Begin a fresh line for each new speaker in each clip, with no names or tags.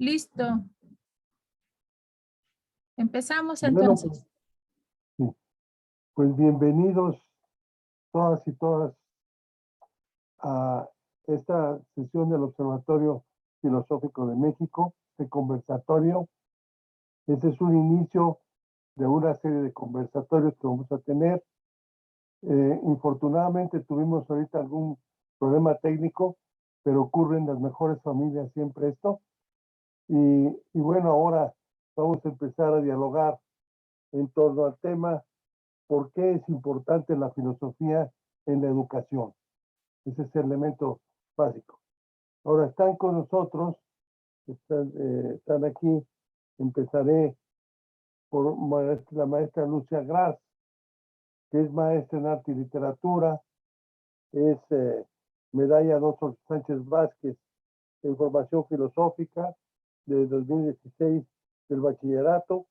Listo. Empezamos
Bueno,
entonces.
sí, pues bienvenidos todas y todas a esta sesión del Observatorio Filosófico de México, este conversatorio. Este es un inicio de una serie de conversatorios que vamos a tener. Infortunadamente tuvimos ahorita algún problema técnico, pero ocurre en las mejores familias siempre esto. Y bueno, ahora vamos a empezar a dialogar en torno al tema: ¿por qué es importante la filosofía en la educación? Ese es el elemento básico. Ahora están con nosotros, están aquí. Empezaré por la maestra Lucia Gras, que es maestra en arte y literatura, es medalla Adolfo Sánchez Vázquez en formación filosófica de 2016 del bachillerato,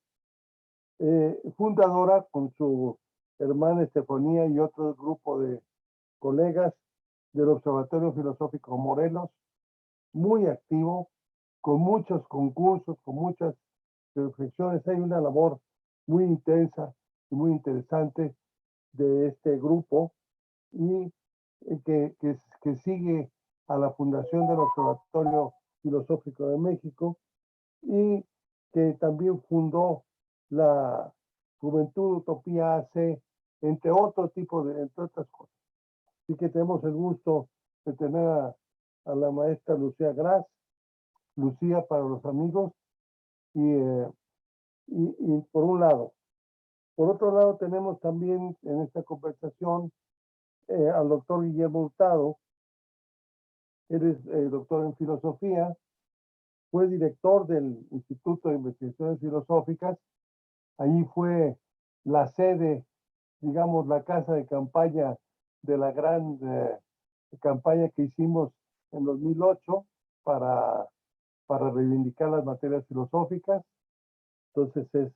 fundadora con su hermana Estefanía y otro grupo de colegas del Observatorio Filosófico Morelos, muy activo, con muchos concursos, con muchas reflexiones. Hay una labor muy intensa y muy interesante de este grupo, y que sigue a la fundación del Observatorio Filosófico de México, y que también fundó la Juventud Utopía AC, entre otras cosas. Así que tenemos el gusto de tener a la maestra Lucía Gras, Lucía para los amigos, y por un lado. Por otro lado, tenemos también en esta conversación al doctor Guillermo Hurtado. Él es doctor en filosofía, fue director del Instituto de Investigaciones Filosóficas. Allí fue la sede, digamos, la casa de campaña de la gran campaña que hicimos en 2008 para reivindicar las materias filosóficas. Entonces es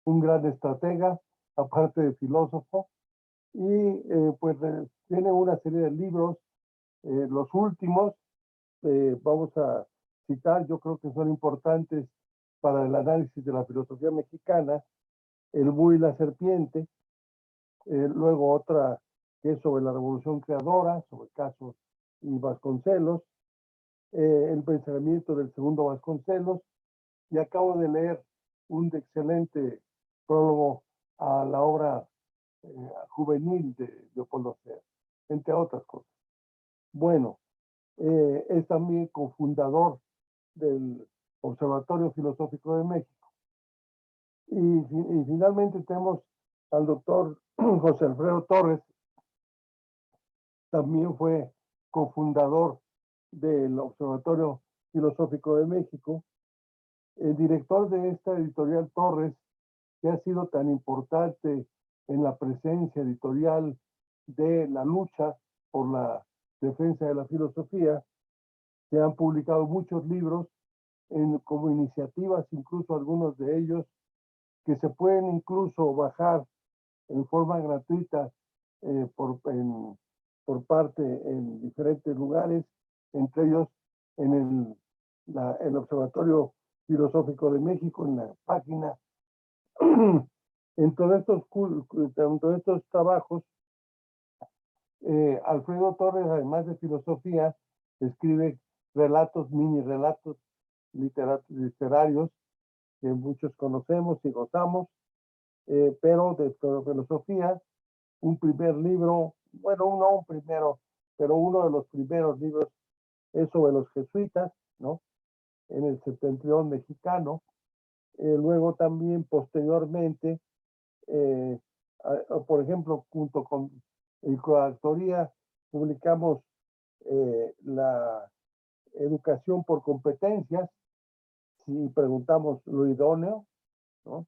un gran estratega, aparte de filósofo, y pues tiene una serie de libros. Los últimos vamos a citar, yo creo que son importantes para el análisis de la filosofía mexicana: El búho y la serpiente, luego otra que es sobre la Revolución Creadora, sobre Caso y Vasconcelos, El pensamiento del segundo Vasconcelos, y acabo de leer un excelente prólogo a la obra juvenil de Leopoldo Sea, entre otras cosas. Bueno, es también cofundador del Observatorio Filosófico de México. Y finalmente tenemos al doctor José Alfredo Torres. También fue cofundador del Observatorio Filosófico de México, el director de esta editorial Torres, que ha sido tan importante en la presencia editorial de la lucha por la defensa de la filosofía. Se han publicado muchos libros como iniciativas, incluso algunos de ellos que se pueden incluso bajar en forma gratuita por parte en diferentes lugares, entre ellos en el Observatorio Filosófico de México, en la página. En todos estos trabajos, Alfredo Torres, además de filosofía, escribe relatos, mini relatos literarios que muchos conocemos y gozamos, pero de filosofía. Un primer libro, bueno, no un primero, pero uno de los primeros libros es sobre los jesuitas, ¿no? En el septentrión mexicano. Luego también posteriormente, por ejemplo, junto con el coautoría, publicamos la educación por competencias, si preguntamos lo idóneo, ¿no?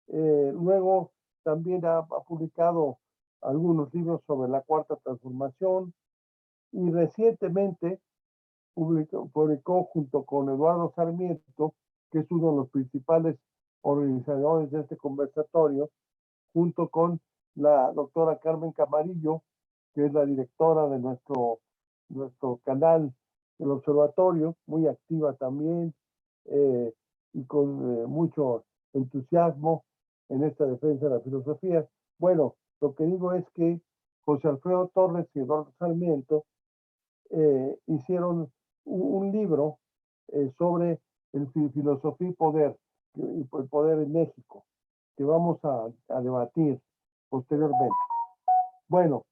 Luego también ha publicado algunos libros sobre la Cuarta Transformación, y recientemente publicó junto con Eduardo Sarmiento, que es uno de los principales organizadores de este conversatorio, junto con la doctora Carmen Camarillo, que es la directora de nuestro canal del observatorio, muy activa también, y con mucho entusiasmo en esta defensa de la filosofía. Bueno, lo que digo es que José Alfredo Torres y Eduardo Sarmiento hicieron un libro sobre el filosofía y poder, el poder en México, que vamos a debatir posteriormente. Bueno,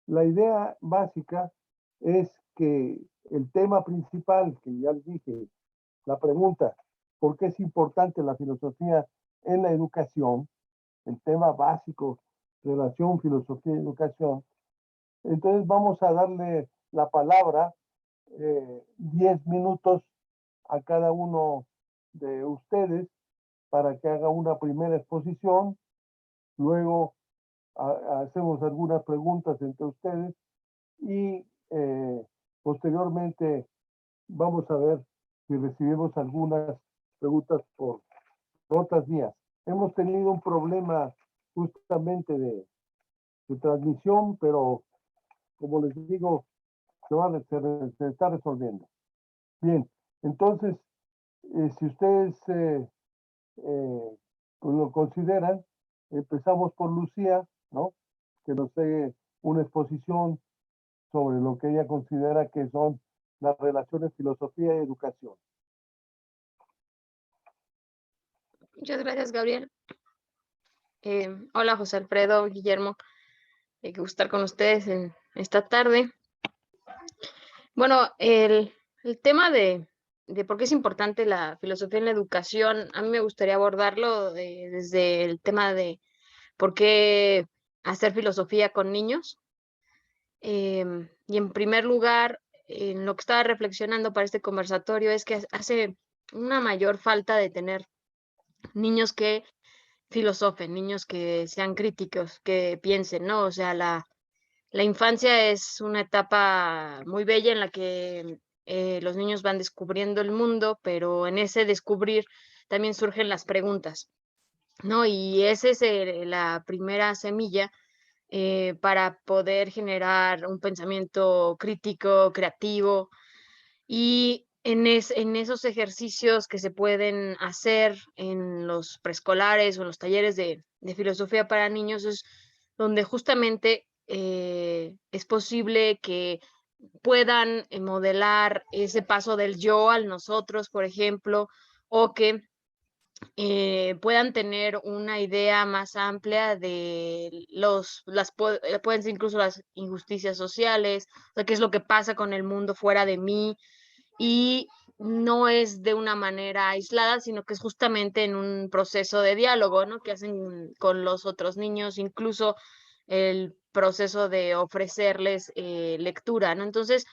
la idea básica es que el tema principal, que ya les dije, la pregunta, ¿por qué es importante la filosofía en la educación? El tema básico, relación, filosofía y educación. Entonces vamos a darle la palabra 10 minutos a cada uno de ustedes para que haga una primera exposición. Luego hacemos algunas preguntas entre ustedes y posteriormente vamos a ver si recibimos algunas preguntas por otras vías. Hemos tenido un problema justamente de transmisión, pero como les digo, se está resolviendo. Bien, entonces, si ustedes lo consideran, empezamos por Lucía, ¿no? Que nos dé una exposición sobre lo que ella considera que son las relaciones filosofía y educación.
Muchas gracias, Gabriel. Hola, José Alfredo, Guillermo. Qué gusto estar con ustedes en esta tarde. Bueno, el tema de por qué es importante la filosofía en la educación, a mí me gustaría abordarlo desde el tema de por qué hacer filosofía con niños. Y en primer lugar, en lo que estaba reflexionando para este conversatorio es que hace una mayor falta de tener niños que filosofen, niños que sean críticos, que piensen, ¿no? O sea, la infancia es una etapa muy bella en la que los niños van descubriendo el mundo, pero en ese descubrir también surgen las preguntas, ¿no? Y esa es la primera semilla para poder generar un pensamiento crítico, creativo, y en esos ejercicios que se pueden hacer en los preescolares o en los talleres de filosofía para niños es donde justamente es posible que puedan modelar ese paso del yo al nosotros, por ejemplo, o que puedan tener una idea más amplia de pueden ser incluso las injusticias sociales, o sea, qué es lo que pasa con el mundo fuera de mí, y no es de una manera aislada, sino que es justamente en un proceso de diálogo, ¿no? Que hacen con los otros niños, incluso el proceso de ofrecerles lectura, ¿no? Entonces,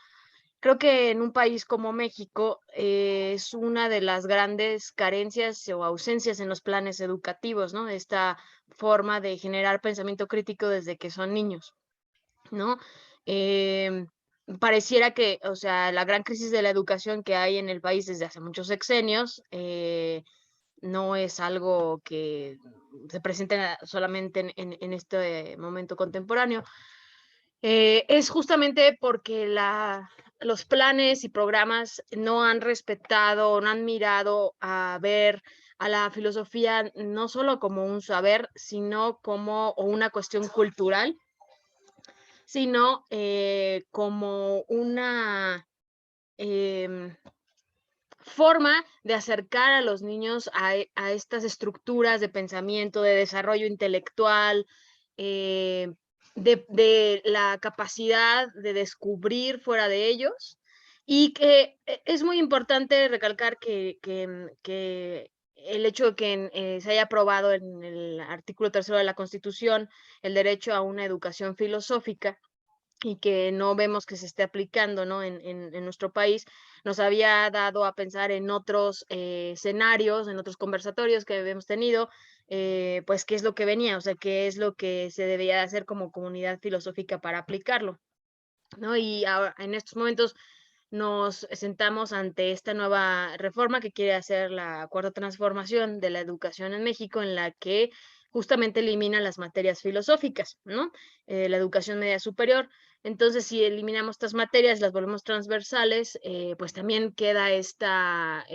creo que en un país como México es una de las grandes carencias o ausencias en los planes educativos, ¿no? Esta forma de generar pensamiento crítico desde que son niños, ¿no? Em, Pareciera que, o sea, la gran crisis de la educación que hay en el país desde hace muchos sexenios no es algo que se presente solamente en este momento contemporáneo. Es justamente porque los planes y programas no han respetado, no han mirado a ver a la filosofía no solo como un saber, sino como una cuestión cultural, sino como una forma de acercar a los niños a estas estructuras de pensamiento, de desarrollo intelectual, de la capacidad de descubrir fuera de ellos. Y que es muy importante recalcar que el hecho de que se haya aprobado en el artículo 3º de la Constitución el derecho a una educación filosófica, y que no vemos que se esté aplicando, ¿no? En nuestro país, nos había dado a pensar en otros escenarios, en otros conversatorios que habíamos tenido, pues qué es lo que venía, o sea, qué es lo que se debía hacer como comunidad filosófica para aplicarlo, ¿no? Y ahora, en estos momentos nos sentamos ante esta nueva reforma que quiere hacer la cuarta transformación de la educación en México, en la que justamente elimina las materias filosóficas, ¿no? La educación media superior. Entonces, si eliminamos estas materias, las volvemos transversales, pues también queda esta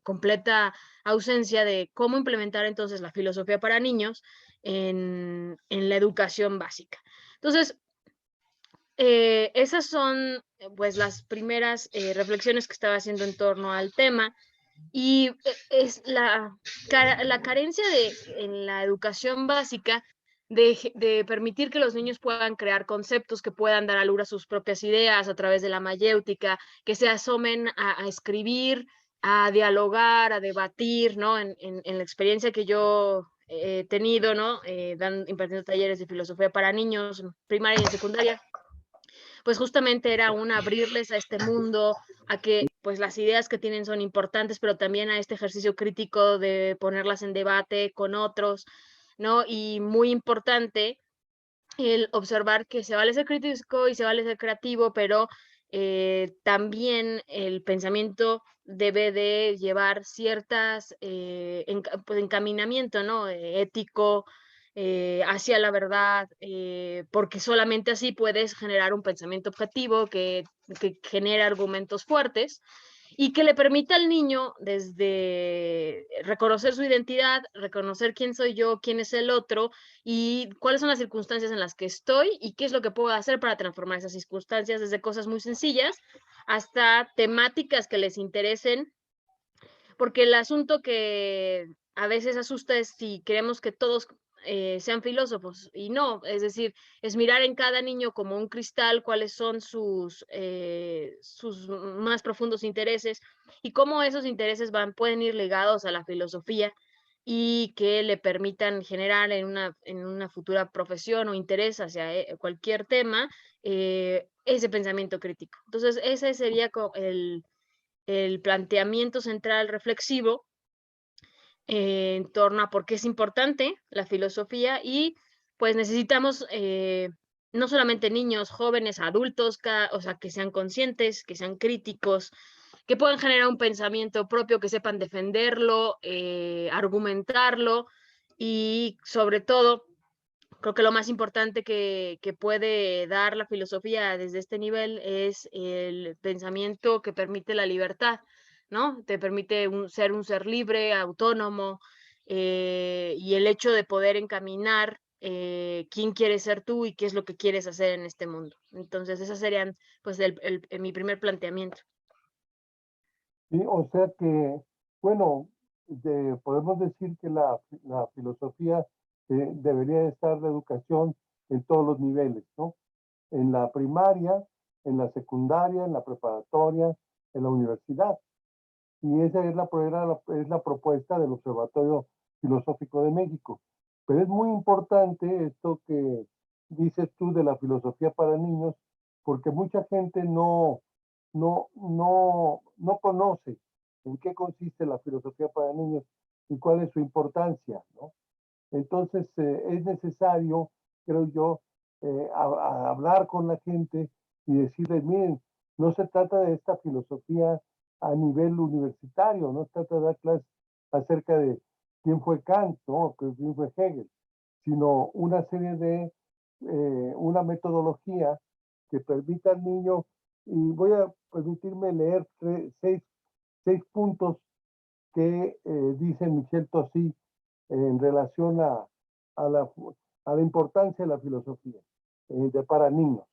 completa ausencia de cómo implementar entonces la filosofía para niños en la educación básica. Entonces, esas son pues las primeras reflexiones que estaba haciendo en torno al tema. Y es la carencia en la educación básica de permitir que los niños puedan crear conceptos, que puedan dar a luz a sus propias ideas a través de la mayéutica, que se asomen a escribir, a dialogar, a debatir, ¿no? En la experiencia que yo he tenido, ¿no? Impartiendo talleres de filosofía para niños, primaria y secundaria, pues justamente era un abrirles a este mundo, a que pues las ideas que tienen son importantes, pero también a este ejercicio crítico de ponerlas en debate con otros, ¿no? Y muy importante el observar que se vale ser crítico y se vale ser creativo, pero también el pensamiento debe de llevar ciertas pues, encaminamiento, ¿no? Ético, hacia la verdad, porque solamente así puedes generar un pensamiento objetivo que genere argumentos fuertes y que le permita al niño desde reconocer su identidad, reconocer quién soy yo, quién es el otro y cuáles son las circunstancias en las que estoy y qué es lo que puedo hacer para transformar esas circunstancias, desde cosas muy sencillas hasta temáticas que les interesen, porque el asunto que a veces asusta es si queremos que todos sean filósofos y no, es decir, es mirar en cada niño como un cristal cuáles son sus más profundos intereses y cómo esos intereses pueden ir ligados a la filosofía y que le permitan generar en una futura profesión o interés hacia cualquier tema ese pensamiento crítico. Entonces, ese sería el planteamiento central reflexivo en torno a por qué es importante la filosofía y pues necesitamos no solamente niños, jóvenes, adultos, o sea, que sean conscientes, que sean críticos, que puedan generar un pensamiento propio, que sepan defenderlo, argumentarlo y sobre todo, creo que lo más importante que puede dar la filosofía desde este nivel es el pensamiento que permite la libertad, ¿no? Te permite ser un ser libre, autónomo, y el hecho de poder encaminar quién quieres ser tú y qué es lo que quieres hacer en este mundo. Entonces, esos serían, pues, mi primer planteamiento.
Sí, o sea que, bueno, podemos decir que la filosofía debería estar la educación en todos los niveles, ¿no? En la primaria, en la secundaria, en la preparatoria, en la universidad. Y esa es es la propuesta del Observatorio Filosófico de México. Pero es muy importante esto que dices tú de la filosofía para niños, porque mucha gente no conoce en qué consiste la filosofía para niños y cuál es su importancia, ¿no? Entonces, es necesario, creo yo, a hablar con la gente y decirles, miren, no se trata de esta filosofía a nivel universitario, no se trata de dar clases acerca de quién fue Kant, ¿no? Quién fue Hegel, sino una serie de, una metodología que permita al niño, y voy a permitirme leer seis puntos que dice Michel Tossy en relación a, la, a la importancia de la filosofía para niños.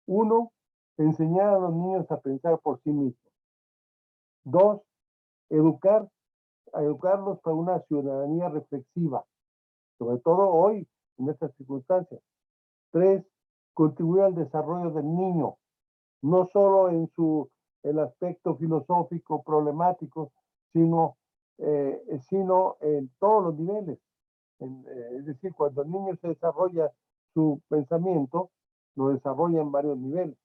Uno, enseñar a los niños a pensar por sí mismos. Dos, educarlos para una ciudadanía reflexiva, sobre todo hoy, en estas circunstancias. Tres, contribuir al desarrollo del niño, no solo en el aspecto filosófico, problemático, sino en todos los niveles. Es decir, cuando el niño se desarrolla su pensamiento, lo desarrolla en varios niveles,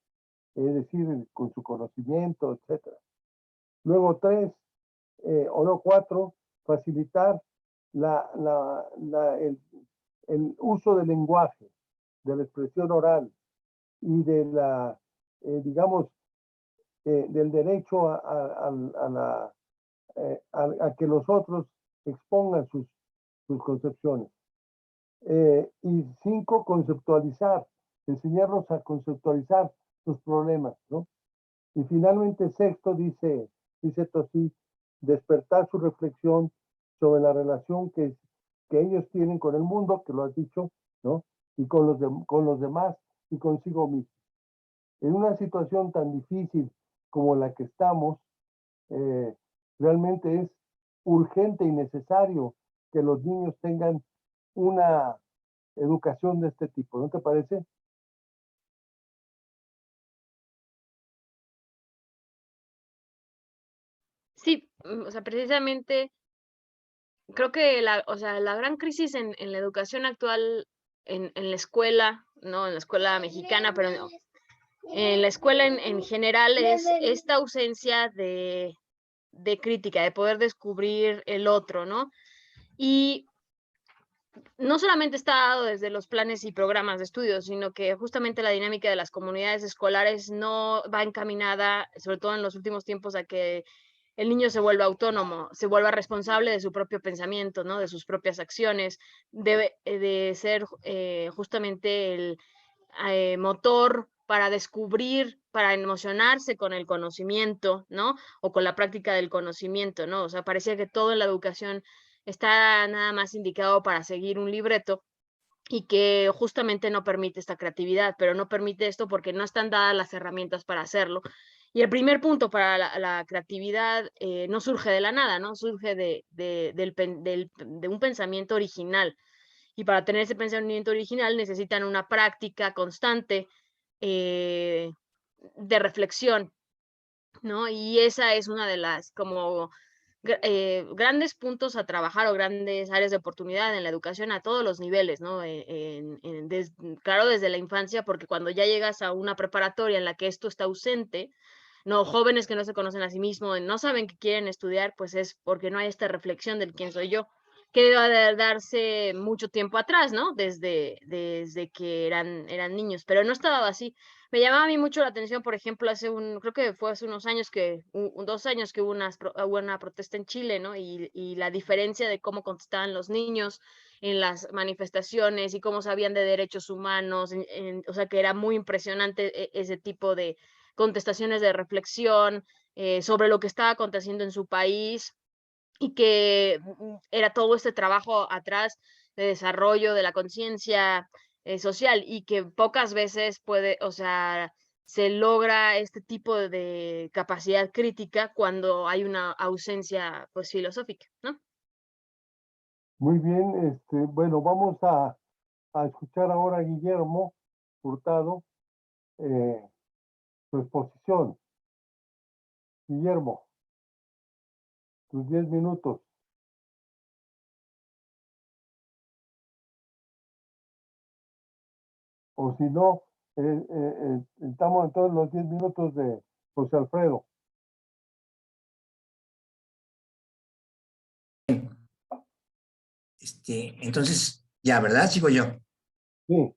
es decir, con su conocimiento, etcétera. Luego, cuatro, facilitar el uso del lenguaje, de la expresión oral y digamos, del derecho a que los otros expongan sus concepciones. Y cinco, conceptualizar enseñarlos a conceptualizar sus problemas, ¿no? Y finalmente, sexto, dice Tocci, despertar su reflexión sobre la relación que ellos tienen con el mundo, que lo has dicho, ¿no? Y con los demás y consigo mismo. En una situación tan difícil como la que estamos, realmente es urgente y necesario que los niños tengan una educación de este tipo, ¿no te parece?
Sí, o sea, precisamente creo que o sea, la gran crisis en la educación actual, en la escuela, no en la escuela mexicana, pero en la escuela en general es esta ausencia de crítica, de poder descubrir el otro, ¿no? Y no solamente está dado desde los planes y programas de estudios, sino que justamente la dinámica de las comunidades escolares no va encaminada, sobre todo en los últimos tiempos, a que el niño se vuelva autónomo, se vuelva responsable de su propio pensamiento, ¿no? De sus propias acciones, debe de ser justamente el motor para descubrir, para emocionarse con el conocimiento, ¿no? O con la práctica del conocimiento, ¿no? O sea, parecía que todo en la educación está nada más indicado para seguir un libreto y que justamente no permite esta creatividad, pero no permite esto porque no están dadas las herramientas para hacerlo. Y el primer punto para la creatividad no surge de la nada, ¿no? Surge de un pensamiento original. Y para tener ese pensamiento original necesitan una práctica constante eh, de reflexión, ¿no? Y esa es una de las como grandes puntos a trabajar o grandes áreas de oportunidad en la educación a todos los niveles, ¿no? Claro, desde la infancia, porque cuando ya llegas a una preparatoria en la que esto está ausente, no, jóvenes que no se conocen a sí mismos, no saben que quieren estudiar, pues es porque no hay esta reflexión del quién soy yo, que debe de darse mucho tiempo atrás, ¿no? Desde que eran niños, pero no estaba así. Me llamaba a mí mucho la atención, por ejemplo, creo que fue hace unos años 2 años que hubo una protesta en Chile, ¿no? Y la diferencia de cómo contestaban los niños en las manifestaciones y cómo sabían de derechos humanos, o sea, que era muy impresionante ese tipo de contestaciones de reflexión sobre lo que estaba aconteciendo en su país y que era todo este trabajo atrás de desarrollo de la conciencia social y que pocas veces puede, o sea, se logra este tipo de capacidad crítica cuando hay una ausencia pues filosófica, ¿no?
Muy bien, bueno, vamos a escuchar ahora a Guillermo Hurtado, su exposición. Guillermo, tus 10 minutos. O si no, estamos en todos los 10 minutos de José Alfredo.
Entonces, ya, ¿verdad? Sigo yo.
Sí.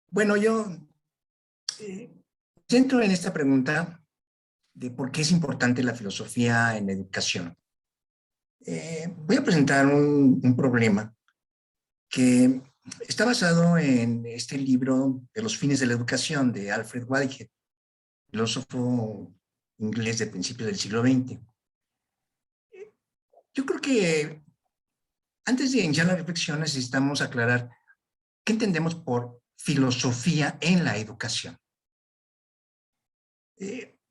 Bueno, yo centro en esta pregunta de por qué es importante la filosofía en la educación. Voy a presentar un problema que está basado en este libro de los fines de la educación de Alfred Whitehead, filósofo inglés de principios del siglo XX. Yo creo que antes de iniciar la reflexión necesitamos aclarar qué entendemos por filosofía en la educación.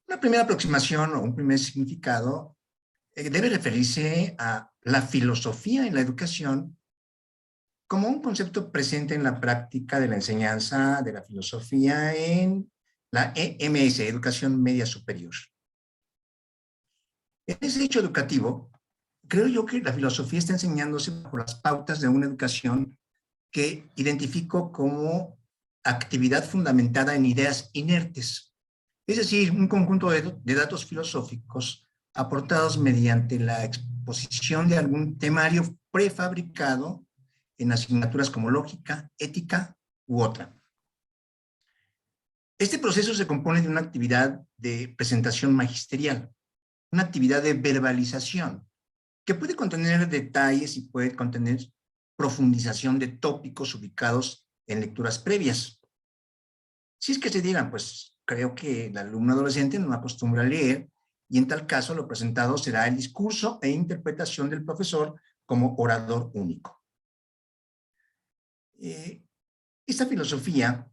Una primera aproximación o un primer significado debe referirse a la filosofía en la educación como un concepto presente en la práctica de la enseñanza de la filosofía en la EMS, Educación Media Superior. En ese hecho educativo, creo yo que la filosofía está enseñándose por las pautas de una educación que identifico como actividad fundamentada en ideas inertes, es decir, un conjunto de datos filosóficos aportados mediante la exposición de algún temario prefabricado en asignaturas como lógica, ética u otra. Este proceso se compone de una actividad de presentación magisterial, una actividad de verbalización, que puede contener detalles y puede contener profundización de tópicos ubicados en lecturas previas. Si es que se digan, pues creo que el alumno adolescente no acostumbra a leer y en tal caso lo presentado será el discurso e interpretación del profesor como orador único. Esta filosofía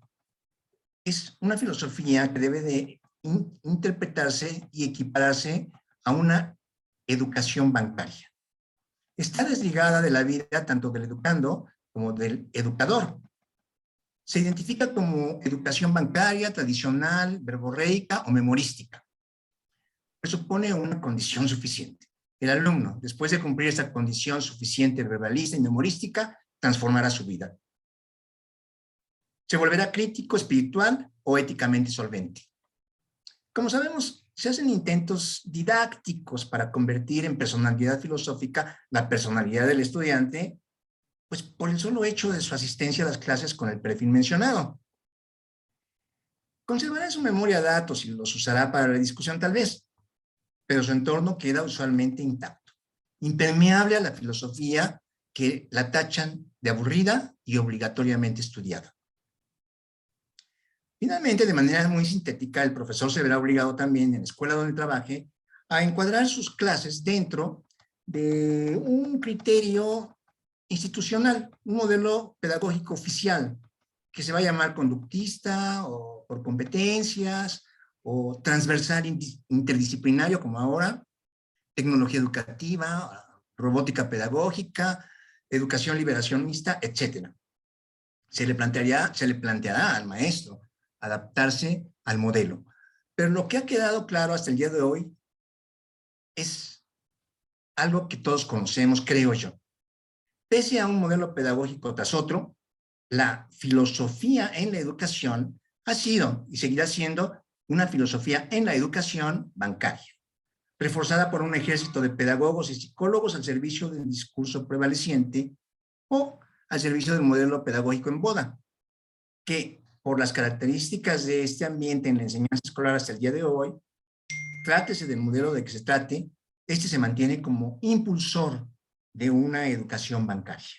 es una filosofía que debe de interpretarse y equipararse a una educación bancaria. Está desligada de la vida tanto del educando como del educador. Se identifica como educación bancaria, tradicional, verborreica o memorística. Presupone una condición suficiente. El alumno, después de cumplir esta condición suficiente verbalista y memorística, transformará su vida. Se volverá crítico, espiritual o éticamente solvente. Como sabemos, se hacen intentos didácticos para convertir en personalidad filosófica la personalidad del estudiante, pues por el solo hecho de su asistencia a las clases con el perfil mencionado. Conservará en su memoria datos y los usará para la discusión tal vez, pero su entorno queda usualmente intacto, impermeable a la filosofía que la tachan de aburrida y obligatoriamente estudiada. Finalmente, de manera muy sintética, el profesor se verá obligado también en la escuela donde trabaje a encuadrar sus clases dentro de un criterio institucional, un modelo pedagógico oficial, que se va a llamar conductista o por competencias o transversal interdisciplinario como ahora, tecnología educativa, robótica pedagógica, educación liberacionista, etc. Se le planteará al maestro adaptarse al modelo. Pero lo que ha quedado claro hasta el día de hoy es algo que todos conocemos, creo yo. Pese a un modelo pedagógico tras otro, la filosofía en la educación ha sido y seguirá siendo una filosofía en la educación bancaria, reforzada por un ejército de pedagogos y psicólogos al servicio del discurso prevaleciente o al servicio del modelo pedagógico en boda, que por las características de este ambiente en la enseñanza escolar hasta el día de hoy, trátese del modelo de que se trate, este se mantiene como impulsor de una educación bancaria.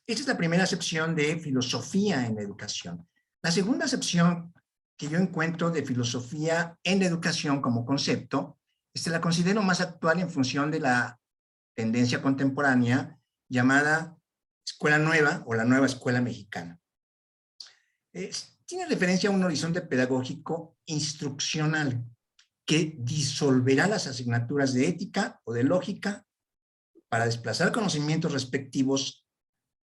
Esta es la primera acepción de filosofía en la educación. La segunda acepción que yo encuentro de filosofía en la educación como concepto, la considero más actual en función de la tendencia contemporánea llamada escuela nueva o la nueva escuela mexicana. Tiene referencia a un horizonte pedagógico instruccional que disolverá las asignaturas de ética o de lógica para desplazar conocimientos respectivos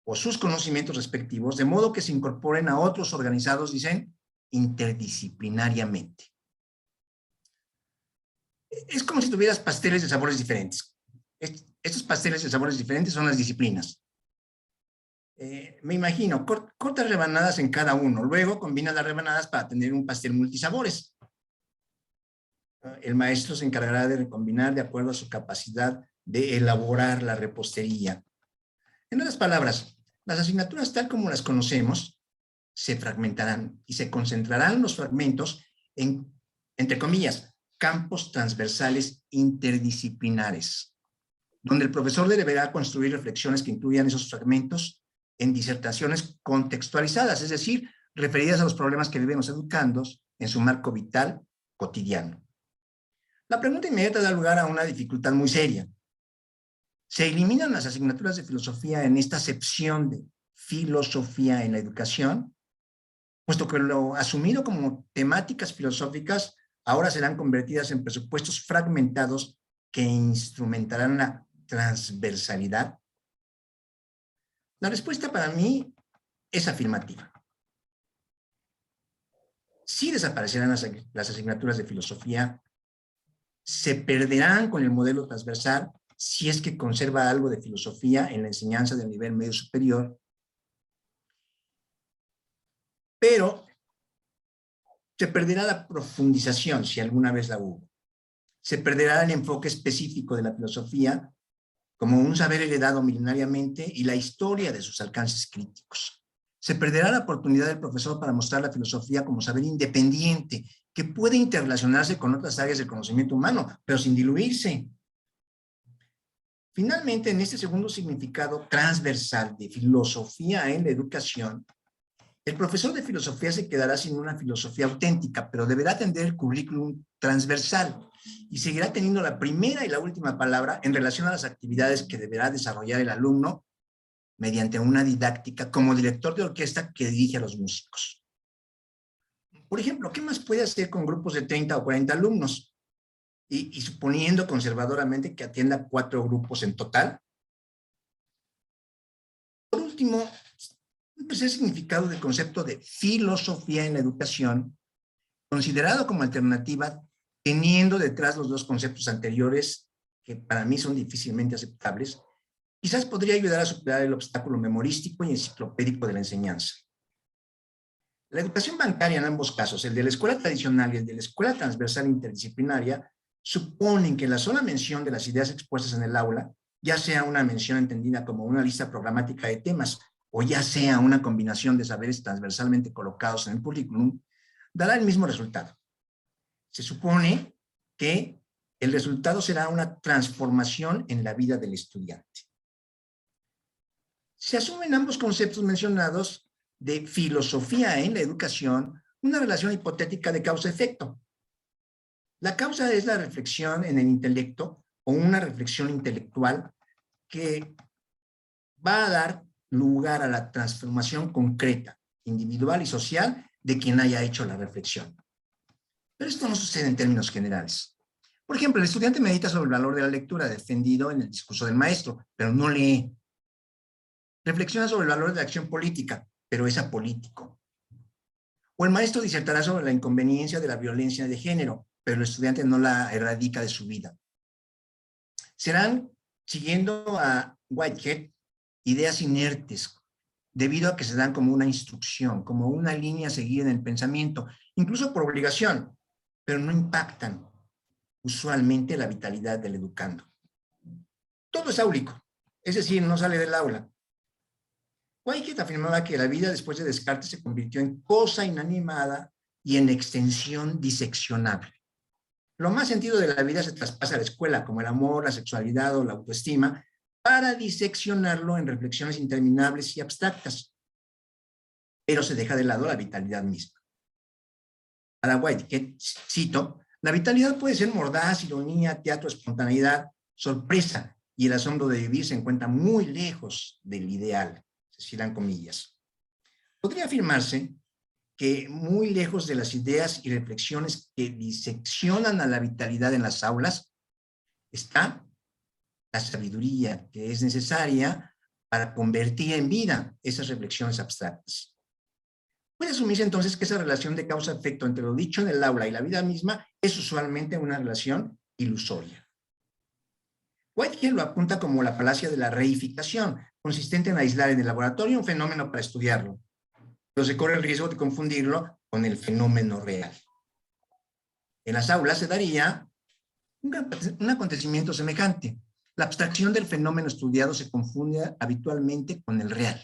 o sus conocimientos respectivos, de modo que se incorporen a otros organizados, dicen, interdisciplinariamente. Es como si tuvieras pasteles de sabores diferentes. Estos pasteles de sabores diferentes son las disciplinas. Me imagino, cortas rebanadas en cada uno, luego combinas las rebanadas para tener un pastel multisabores. El maestro se encargará de recombinar de acuerdo a su capacidad de elaborar la repostería. En otras palabras, las asignaturas tal como las conocemos se fragmentarán y se concentrarán los fragmentos en, entre comillas, campos transversales interdisciplinares, donde el profesor deberá construir reflexiones que incluyan esos fragmentos en disertaciones contextualizadas, es decir, referidas a los problemas que viven los educandos en su marco vital cotidiano. La pregunta inmediata da lugar a una dificultad muy seria. ¿Se eliminan las asignaturas de filosofía en esta acepción de filosofía en la educación? Puesto que lo asumido como temáticas filosóficas ahora serán convertidas en presupuestos fragmentados que instrumentarán la transversalidad. La respuesta para mí es afirmativa. Sí desaparecerán las asignaturas de filosofía, se perderán con el modelo transversal si es que conserva algo de filosofía en la enseñanza del nivel medio superior, pero se perderá la profundización si alguna vez la hubo. Se perderá el enfoque específico de la filosofía como un saber heredado milenariamente y la historia de sus alcances críticos. Se perderá la oportunidad del profesor para mostrar la filosofía como saber independiente, que puede interrelacionarse con otras áreas del conocimiento humano, pero sin diluirse. Finalmente, en este segundo significado transversal de filosofía en la educación, El profesor de filosofía se quedará sin una filosofía auténtica, pero deberá atender el currículum transversal y seguirá teniendo la primera y la última palabra en relación a las actividades que deberá desarrollar el alumno mediante una didáctica como director de orquesta que dirige a los músicos. Por ejemplo, ¿qué más puede hacer con grupos de 30 o 40 alumnos? Y suponiendo conservadoramente que atienda 4 grupos en total. Por último, un tercer significado del concepto de filosofía en la educación, considerado como alternativa, teniendo detrás los dos conceptos anteriores, que para mí son difícilmente aceptables, quizás podría ayudar a superar el obstáculo memorístico y enciclopédico de la enseñanza. La educación bancaria en ambos casos, el de la escuela tradicional y el de la escuela transversal interdisciplinaria, suponen que la sola mención de las ideas expuestas en el aula, ya sea una mención entendida como una lista programática de temas, o ya sea una combinación de saberes transversalmente colocados en el currículum, dará el mismo resultado. Se supone que el resultado será una transformación en la vida del estudiante. Se asumen ambos conceptos mencionados de filosofía en la educación una relación hipotética de causa-efecto. La causa es la reflexión en el intelecto o una reflexión intelectual que va a dar lugar a la transformación concreta, individual y social de quien haya hecho la reflexión. Pero esto no sucede en términos generales. Por ejemplo, el estudiante medita sobre el valor de la lectura defendido en el discurso del maestro, pero no lee. Reflexiona sobre el valor de la acción política, pero es apolítico. O el maestro disertará sobre la inconveniencia de la violencia de género, pero el estudiante no la erradica de su vida. Serán, siguiendo a Whitehead, ideas inertes, debido a que se dan como una instrucción, como una línea a seguir en el pensamiento, incluso por obligación, pero no impactan usualmente la vitalidad del educando. Todo es áulico, es decir, no sale del aula. Whitehead afirmaba que la vida después de Descartes se convirtió en cosa inanimada y en extensión diseccionable. Lo más sentido de la vida se traspasa a la escuela, como el amor, la sexualidad o la autoestima, para diseccionarlo en reflexiones interminables y abstractas. Pero se deja de lado la vitalidad misma. Para Whitehead, cito, la vitalidad puede ser mordaz, ironía, teatro, espontaneidad, sorpresa, y el asombro de vivir se encuentra muy lejos del ideal, se cierran comillas. Podría afirmarse que muy lejos de las ideas y reflexiones que diseccionan a la vitalidad en las aulas, está la sabiduría que es necesaria para convertir en vida esas reflexiones abstractas. Puede asumirse entonces que esa relación de causa-efecto entre lo dicho en el aula y la vida misma es usualmente una relación ilusoria. Whitehead lo apunta como la falacia de la reificación, consistente en aislar en el laboratorio un fenómeno para estudiarlo, pero se corre el riesgo de confundirlo con el fenómeno real. En las aulas se daría un acontecimiento semejante. La abstracción del fenómeno estudiado se confunde habitualmente con el real.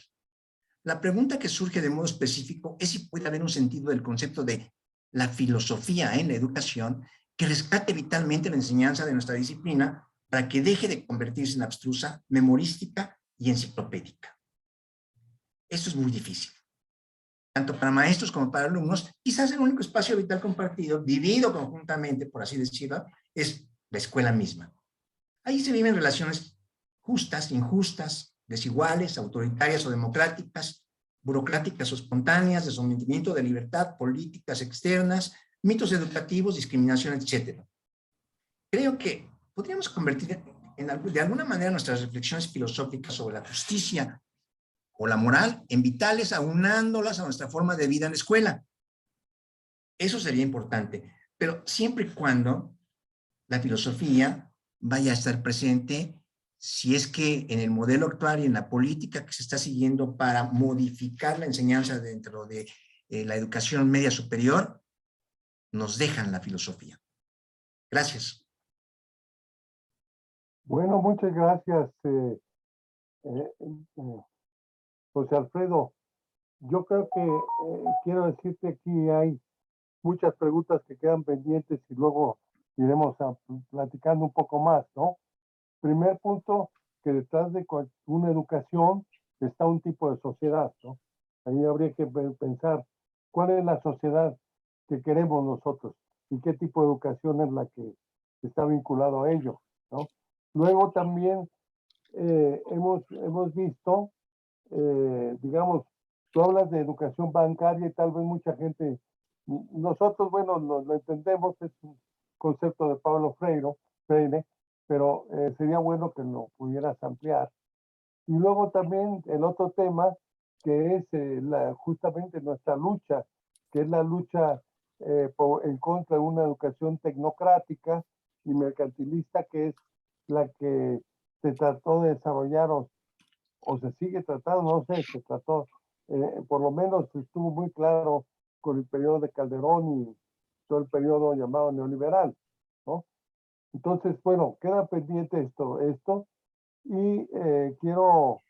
La pregunta que surge de modo específico es si puede haber un sentido del concepto de la filosofía en la educación que rescate vitalmente la enseñanza de nuestra disciplina para que deje de convertirse en abstrusa, memorística y enciclopédica. Esto es muy difícil. Tanto para maestros como para alumnos, quizás el único espacio vital compartido, vivido conjuntamente, por así decirlo, es la escuela misma. Ahí se viven relaciones justas, injustas, desiguales, autoritarias o democráticas, burocráticas o espontáneas, de sometimiento de libertad, políticas externas, mitos educativos, discriminación, etc. Creo que podríamos convertir de alguna manera nuestras reflexiones filosóficas sobre la justicia o la moral en vitales, aunándolas a nuestra forma de vida en la escuela. Eso sería importante, pero siempre y cuando la filosofía vaya a estar presente, si es que en el modelo actual y en la política que se está siguiendo para modificar la enseñanza dentro de la educación media superior, nos dejan la filosofía. Gracias.
Bueno, muchas gracias, José Alfredo. Yo creo que quiero decirte que hay muchas preguntas que quedan pendientes y luego iremos platicando un poco más, ¿no? Primer punto, que detrás de una educación está un tipo de sociedad, ¿no? Ahí habría que pensar cuál es la sociedad que queremos nosotros y qué tipo de educación es la que está vinculado a ello, ¿no? Luego también hemos visto, digamos, tú hablas de educación bancaria y tal vez mucha gente, nosotros, bueno, lo entendemos, es un concepto de Pablo Freire, pero sería bueno que lo pudieras ampliar. Y luego también el otro tema que es justamente nuestra lucha, que es la lucha en contra de una educación tecnocrática y mercantilista, que es la que se trató de desarrollar o se sigue tratando, no sé, se trató, por lo menos estuvo muy claro con el periodo de Calderón y todo el periodo llamado neoliberal, ¿no? Entonces, bueno, queda pendiente esto y quiero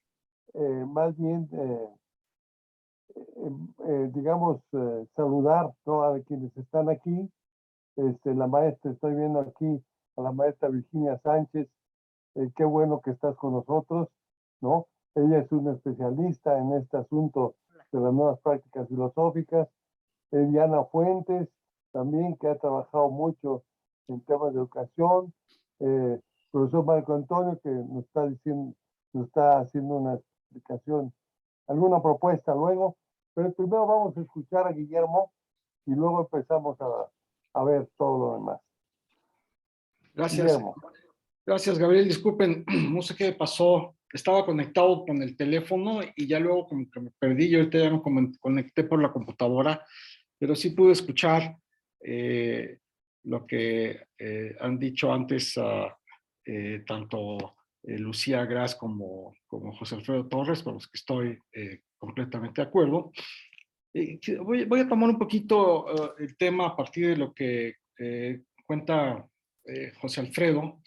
más bien, digamos, saludar, ¿no?, a quienes están aquí. La maestra, estoy viendo aquí a la maestra Virginia Sánchez, qué bueno que estás con nosotros, ¿no? Ella es una especialista en este asunto de las nuevas prácticas filosóficas. Diana Fuentes, también, que ha trabajado mucho en temas de educación. Profesor Marco Antonio, que nos está diciendo, nos está haciendo una explicación, alguna propuesta luego, pero primero vamos a escuchar a Guillermo y luego empezamos a ver todo lo demás.
Gracias.
Guillermo.
Gracias, Gabriel. Disculpen, no sé qué pasó. Estaba conectado con el teléfono y ya luego como que me perdí. Yo ahorita ya me conecté por la computadora, pero sí pude escuchar lo que han dicho antes tanto Lucía Gras como José Alfredo Torres, con los que estoy completamente de acuerdo. Voy a tomar un poquito el tema a partir de lo que cuenta José Alfredo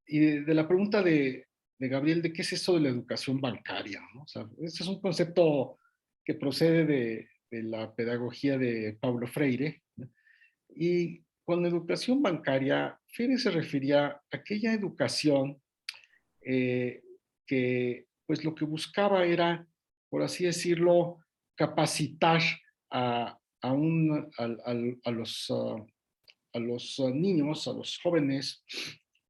y de la pregunta de Gabriel de qué es eso de la educación bancaria, ¿no? O sea, este es un concepto que procede de la pedagogía de Paulo Freire, ¿no? Y con educación bancaria, Freire se refería a aquella educación que pues lo que buscaba era, por así decirlo, capacitar a los niños, a los jóvenes,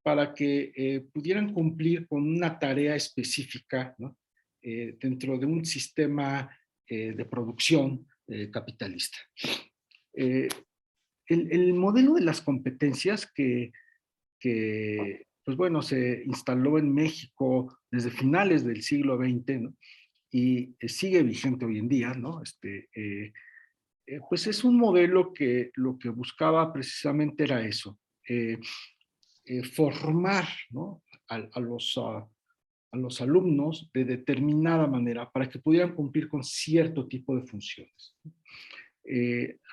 para que pudieran cumplir con una tarea específica, ¿no? Dentro de un sistema de producción capitalista. El modelo de las competencias pues bueno, se instaló en México desde finales del siglo XX, ¿no? Y sigue vigente hoy en día, ¿no? Pues es un modelo que lo que buscaba precisamente era eso, formar, ¿no?, a los alumnos de determinada manera para que pudieran cumplir con cierto tipo de funciones.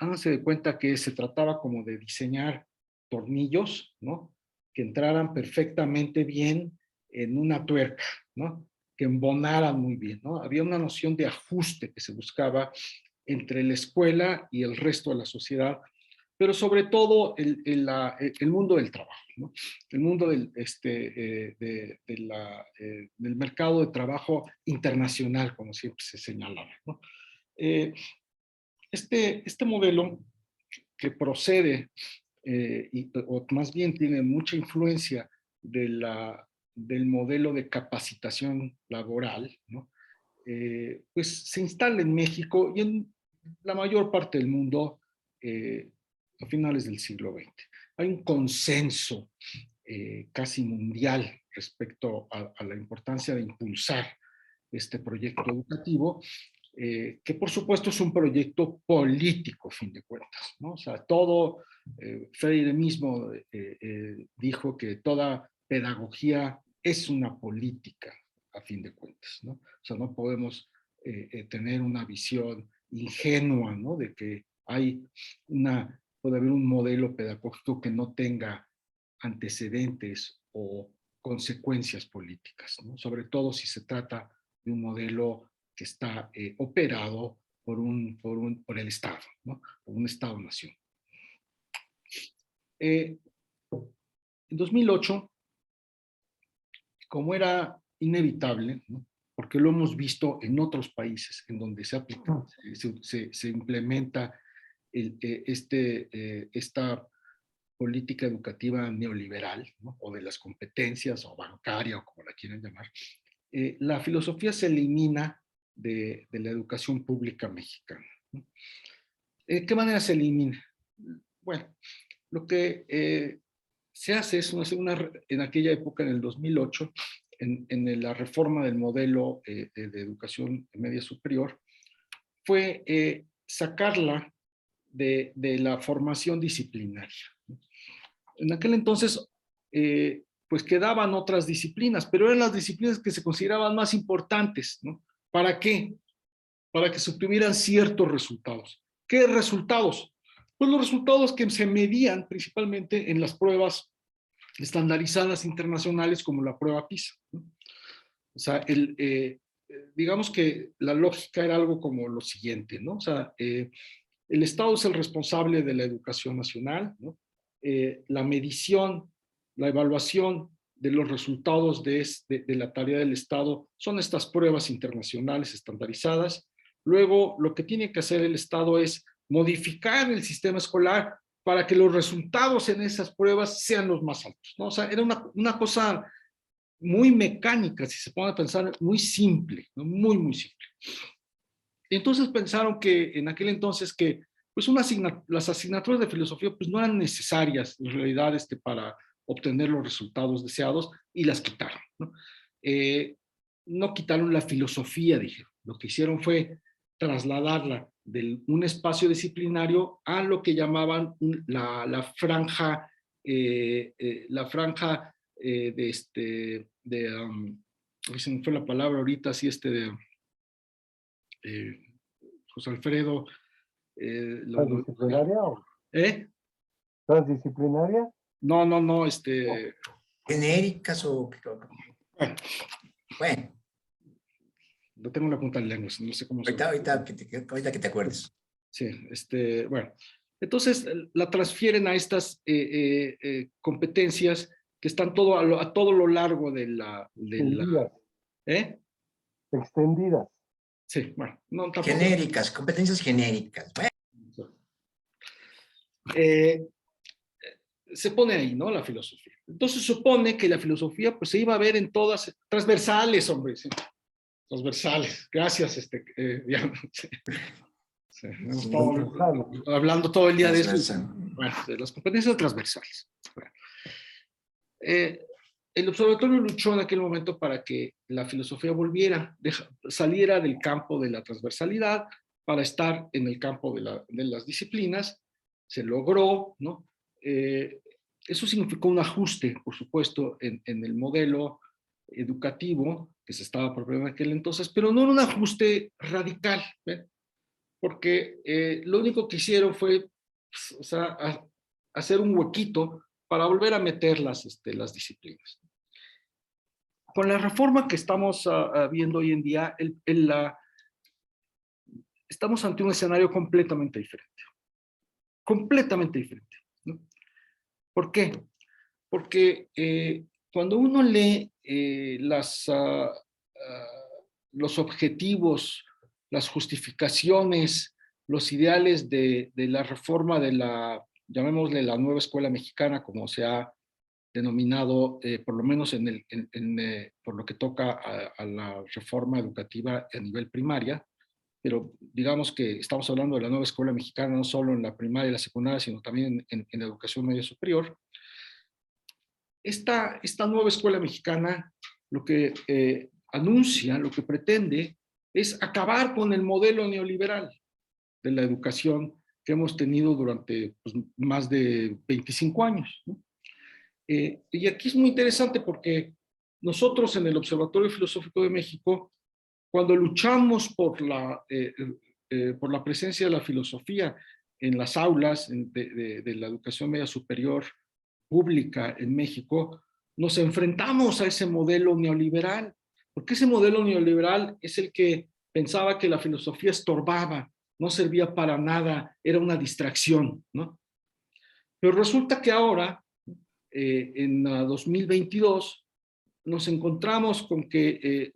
Háganse de cuenta que se trataba como de diseñar tornillos, ¿no?, que entraran perfectamente bien en una tuerca, ¿no?, que embonaran muy bien, ¿no? Había una noción de ajuste que se buscaba entre la escuela y el resto de la sociedad, pero sobre todo el mundo del trabajo, ¿no? El mundo del mercado de trabajo internacional, como siempre se señalaba, ¿no? Este modelo que procede, o más bien tiene mucha influencia del modelo de capacitación laboral, ¿no? Pues se instala en México y en la mayor parte del mundo a finales del siglo XX. Hay un consenso casi mundial respecto a la importancia de impulsar este proyecto educativo, que por supuesto es un proyecto político, a fin de cuentas, ¿no? O sea, Freire mismo dijo que toda pedagogía es una política, a fin de cuentas, ¿no? O sea, no podemos tener una visión ingenua, ¿no?, de que puede haber un modelo pedagógico que no tenga antecedentes o consecuencias políticas, ¿no? Sobre todo si se trata de un modelo que está operado por el Estado, ¿no?, por un Estado-nación. En 2008, como era inevitable, ¿no?, porque lo hemos visto en otros países en donde se aplica, se implementa esta política educativa neoliberal, ¿no? O de las competencias, o bancaria, o como la quieran llamar. La filosofía se elimina de la educación pública mexicana, ¿no? ¿De qué manera se elimina? Bueno, lo que se hace es en aquella época, en el 2008, en la reforma del modelo de educación media superior, fue sacarla de la formación disciplinaria. En aquel entonces, pues quedaban otras disciplinas, pero eran las disciplinas que se consideraban más importantes, ¿no? ¿Para qué? Para que se obtuvieran ciertos resultados. ¿Qué resultados? Pues los resultados que se medían principalmente en las pruebas estandarizadas internacionales como la prueba PISA, ¿no? O sea, digamos que la lógica era algo como lo siguiente, ¿no? O sea, el Estado es el responsable de la educación nacional, ¿no? La medición, la evaluación de los resultados de la tarea del Estado son estas pruebas internacionales estandarizadas. Luego, lo que tiene que hacer el Estado es modificar el sistema escolar para que los resultados en esas pruebas sean los más altos, ¿no? O sea, era una cosa muy mecánica, si se pone a pensar, muy simple, ¿no? Muy, muy simple. Entonces pensaron que en aquel entonces que pues las asignaturas de filosofía pues no eran necesarias en realidad para obtener los resultados deseados, y las quitaron, ¿no? No quitaron la filosofía, dijeron. Lo que hicieron fue trasladarla de un espacio disciplinario a lo que llamaban la franja se me fue la palabra ahorita, así José Alfredo.
¿Transdisciplinaria o
¿Eh?
transdisciplinaria?
No.
Genéricas o... Bueno.
No tengo una punta de lengua, no sé cómo se...
Ahorita que te acuerdes.
Sí, bueno. Entonces la transfieren a estas competencias que están a todo lo largo de la...
Extendidas.
¿Eh?
Extendidas.
Sí, bueno, no tampoco.
Genéricas, competencias genéricas. Bueno.
Se pone ahí, ¿no? La filosofía. Entonces supone que la filosofía pues se iba a ver en todas, transversales, hombre, sí. Transversales, gracias, ya, sí, hemos estado hablando todo el día de eso. Bueno, de las competencias transversales. Bueno. El observatorio luchó en aquel momento para que la filosofía saliera del campo de la transversalidad para estar en el campo de las disciplinas. Se logró, ¿no? Eso significó un ajuste, por supuesto, en el modelo educativo que se estaba proponiendo en aquel entonces, pero no un ajuste radical, ¿ven? Porque lo único que hicieron fue, o sea, hacer un huequito para volver a meter las disciplinas. Con la reforma que estamos viendo hoy en día, estamos ante un escenario completamente diferente. Completamente diferente, ¿no? ¿Por qué? Porque cuando uno lee los objetivos, las justificaciones, los ideales de la reforma de llamémosle la nueva escuela mexicana, como se ha denominado, por lo menos por lo que toca a la reforma educativa a nivel primaria, pero digamos que estamos hablando de la nueva escuela mexicana no solo en la primaria y la secundaria, sino también en la educación media superior. Esta nueva escuela mexicana lo que anuncia, lo que pretende, es acabar con el modelo neoliberal de la educación que hemos tenido durante pues, más de 25 años, ¿no? Y aquí es muy interesante porque nosotros en el Observatorio Filosófico de México, cuando luchamos por la presencia de la filosofía en las aulas de la educación media superior pública en México, nos enfrentamos a ese modelo neoliberal, porque ese modelo neoliberal es el que pensaba que la filosofía estorbaba, no servía para nada, era una distracción, ¿no? Pero resulta que ahora, en 2022, nos encontramos con que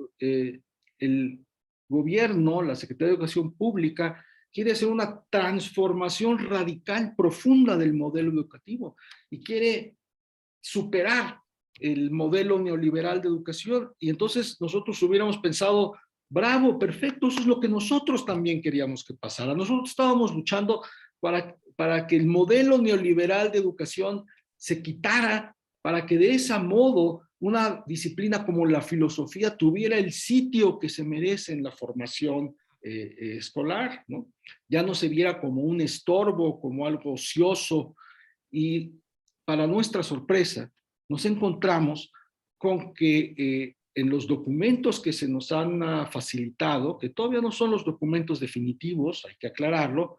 el gobierno, la Secretaría de Educación Pública, quiere hacer una transformación radical, profunda del modelo educativo y quiere superar el modelo neoliberal de educación. Y entonces nosotros hubiéramos pensado, bravo, perfecto, eso es lo que nosotros también queríamos que pasara. Nosotros estábamos luchando para que el modelo neoliberal de educación se quitara, para que de ese modo una disciplina como la filosofía tuviera el sitio que se merece en la formación escolar, ¿no? Ya no se viera como un estorbo, como algo ocioso. Y para nuestra sorpresa, nos encontramos con que en los documentos que se nos han facilitado, que todavía no son los documentos definitivos, hay que aclararlo,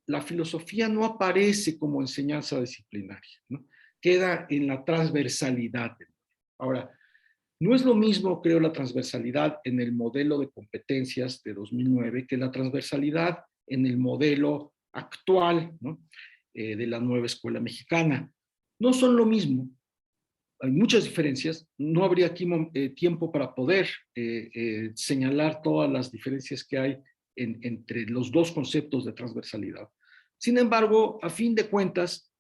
la filosofía no aparece como enseñanza disciplinaria, ¿no? Queda en la transversalidad. Ahora, no es lo mismo, creo, la transversalidad en el modelo de competencias de 2009 que la transversalidad en el modelo actual, ¿no? De la nueva escuela mexicana. No son lo mismo, hay muchas diferencias, no habría aquí tiempo para poder señalar todas las diferencias que hay entre los dos conceptos de transversalidad. Sin embargo, a fin de cuentas,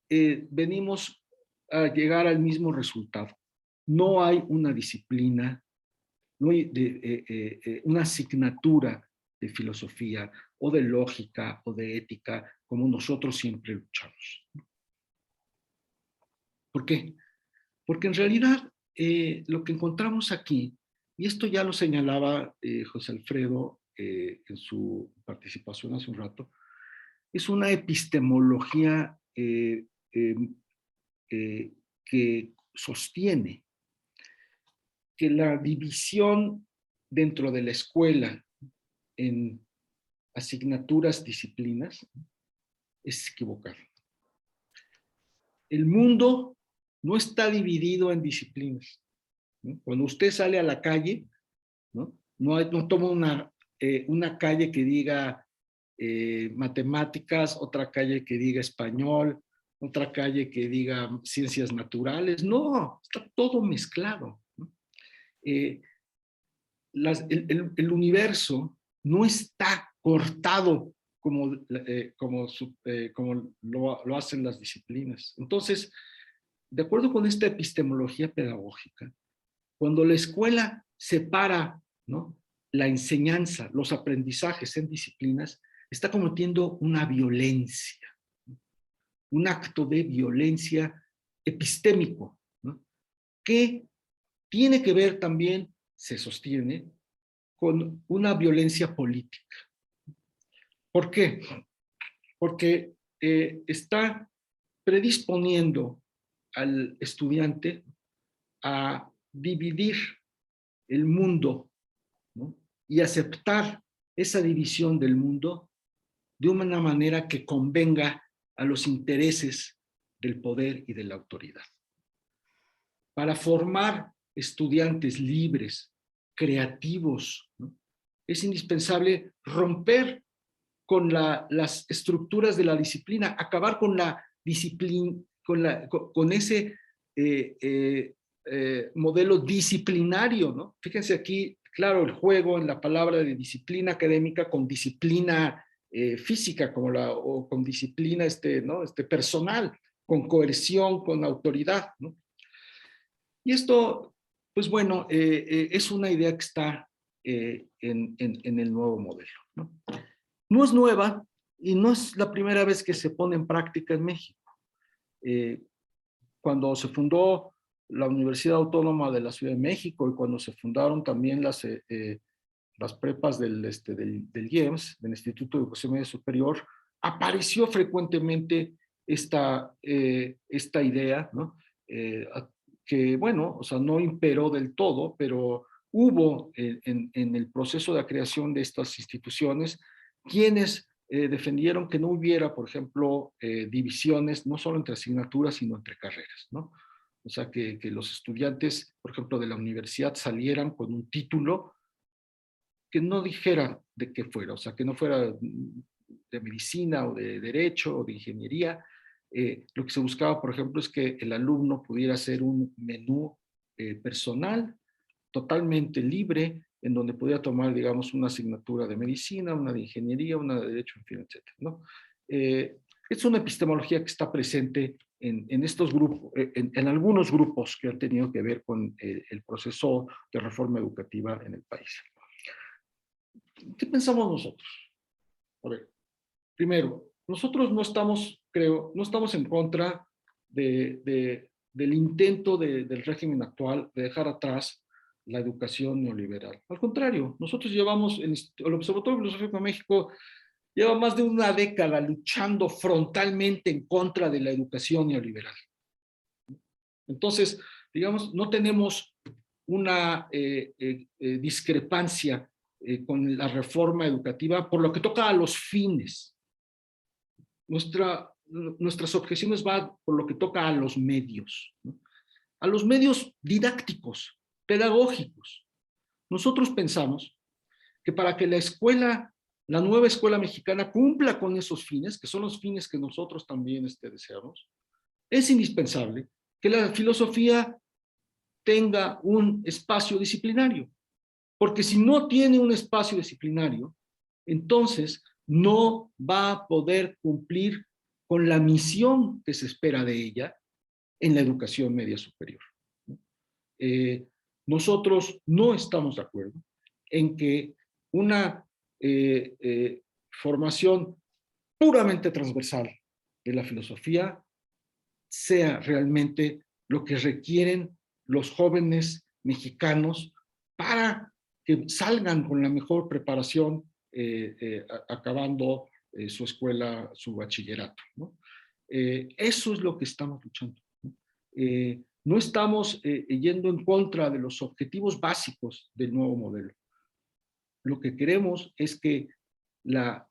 venimos a llegar al mismo resultado. No hay una disciplina, no hay una asignatura de filosofía o de lógica o de ética como nosotros siempre luchamos. ¿Por qué? Porque en realidad lo que encontramos aquí, y esto ya lo señalaba José Alfredo en su participación hace un rato, es una epistemología que sostiene que la división dentro de la escuela en asignaturas, disciplinas, es equivocada. El mundo no está dividido en disciplinas, ¿no? Cuando usted sale a la calle, no toma una calle que diga matemáticas, otra calle que diga español, otra calle que diga ciencias naturales. No, está todo mezclado, ¿no? El universo no está cortado como lo hacen las disciplinas. Entonces, de acuerdo con esta epistemología pedagógica, cuando la escuela separa, ¿no?, la enseñanza, los aprendizajes en disciplinas, está cometiendo una violencia, ¿no?, un acto de violencia epistémico, ¿no?, que tiene que ver también, se sostiene, con una violencia política. ¿Por qué? Porque está predisponiendo al estudiante a dividir el mundo, ¿no?, y aceptar esa división del mundo de una manera que convenga a los intereses del poder y de la autoridad. Para formar estudiantes libres, creativos, ¿no?, es indispensable romper con las estructuras de la disciplina, acabar con la disciplina, con ese modelo disciplinario, ¿no? Fíjense aquí, claro, el juego en la palabra de disciplina académica con disciplina física, o con disciplina ¿no?, personal, con coerción, con autoridad, ¿no? Y esto, pues bueno, es una idea que está en el nuevo modelo, ¿no? No es nueva y no es la primera vez que se pone en práctica en México. Cuando se fundó la Universidad Autónoma de la Ciudad de México y cuando se fundaron también las prepas del IEMS, del Instituto de Educación Media Superior, apareció frecuentemente esta idea, ¿no?, que, bueno, o sea, no imperó del todo, pero hubo en el proceso de creación de estas instituciones quienes defendieron que no hubiera, por ejemplo, divisiones no solo entre asignaturas, sino entre carreras, ¿no? O sea, que los estudiantes, por ejemplo, de la universidad salieran con un título que no dijera de qué fuera, o sea, que no fuera de medicina o de derecho o de ingeniería. Lo que se buscaba, por ejemplo, es que el alumno pudiera hacer un menú personal, totalmente libre, en donde podía tomar, digamos, una asignatura de medicina, una de ingeniería, una de derecho, en fin, etcétera, ¿no? Es una epistemología que está presente en estos grupos, en algunos grupos que han tenido que ver con el proceso de reforma educativa en el país. ¿Qué pensamos nosotros? A ver, primero, nosotros no estamos, creo, no estamos en contra del intento del régimen actual de dejar atrás la educación neoliberal. Al contrario, nosotros llevamos, el Observatorio Filosófico de México lleva más de una década luchando frontalmente en contra de la educación neoliberal. Entonces, digamos, no tenemos una discrepancia con la reforma educativa por lo que toca a los fines. Nuestras objeciones van por lo que toca a los medios, ¿no? A los medios didácticos, pedagógicos. Nosotros pensamos que para que la nueva escuela mexicana cumpla con esos fines, que son los fines que nosotros también deseamos, es indispensable que la filosofía tenga un espacio disciplinario. Porque si no tiene un espacio disciplinario, entonces no va a poder cumplir con la misión que se espera de ella en la educación media superior. Nosotros no estamos de acuerdo en que una formación puramente transversal de la filosofía sea realmente lo que requieren los jóvenes mexicanos para que salgan con la mejor preparación acabando su escuela, su bachillerato, ¿no? Eso es lo que estamos luchando, ¿no? No estamos yendo en contra de los objetivos básicos del nuevo modelo. Lo que queremos es que la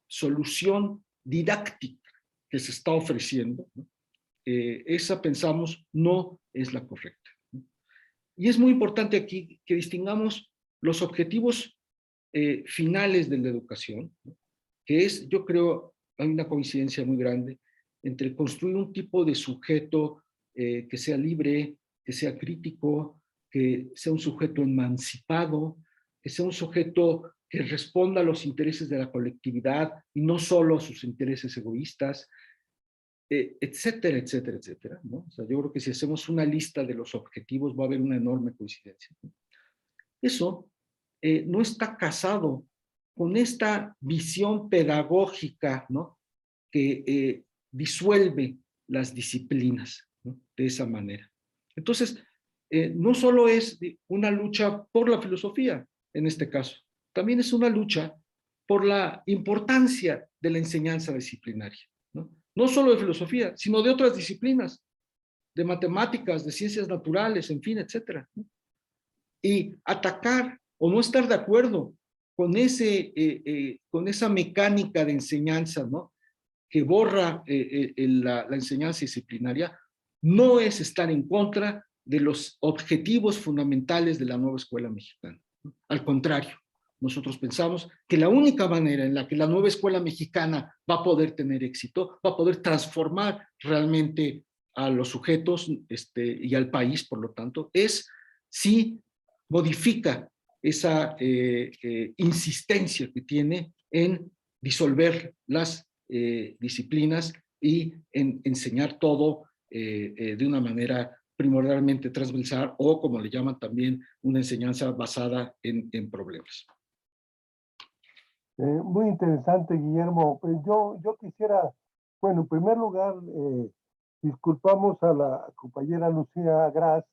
solución didáctica que se está ofreciendo, ¿no? Esa pensamos no es la correcta, ¿no? Y es muy importante aquí que distingamos los objetivos finales de la educación, ¿no? Que es, yo creo, hay una coincidencia muy grande entre construir un tipo de sujeto que sea libre, que sea crítico, que sea un sujeto emancipado, que sea un sujeto que responda a los intereses de la colectividad y no solo a sus intereses egoístas, etcétera, etcétera, etcétera, ¿no? O sea, yo creo que si hacemos una lista de los objetivos va a haber una enorme coincidencia, ¿no? Eso no está casado con esta visión pedagógica, ¿no? Que disuelve las disciplinas, ¿no? De esa manera. Entonces, no solo es una lucha por la filosofía, en este caso, también es una lucha por la importancia de la enseñanza disciplinaria, ¿no? No solo de filosofía, sino de otras disciplinas, de matemáticas, de ciencias naturales, en fin, etcétera, ¿no? Y atacar o no estar de acuerdo con con esa mecánica de enseñanza, ¿no? Que borra la enseñanza disciplinaria, no es estar en contra de los objetivos fundamentales de la nueva escuela mexicana, ¿no? Al contrario, nosotros pensamos que la única manera en la que la nueva escuela mexicana va a poder tener éxito, va a poder transformar realmente a los sujetos y al país, por lo tanto, es si modifica esa insistencia que tiene en disolver las disciplinas y en enseñar todo de una manera primordialmente transversal o, como le llaman también, una enseñanza basada en problemas.
Muy interesante, Guillermo. Yo quisiera, bueno, en primer lugar, disculpamos a la compañera Lucía Gras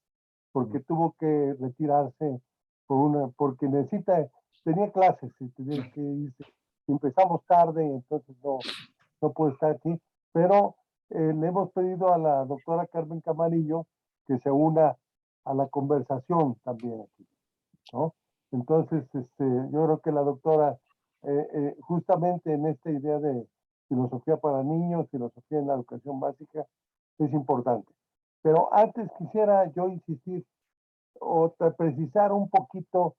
porque tuvo que retirarse porque tenía clases y tenía que irse. Empezamos tarde, entonces no puede estar aquí, pero le hemos pedido a la doctora Carmen Camarillo que se una a la conversación también aquí, ¿no? Entonces, yo creo que la doctora, justamente en esta idea de filosofía para niños, filosofía en la educación básica, es importante. Pero antes quisiera yo insistir o precisar un poquito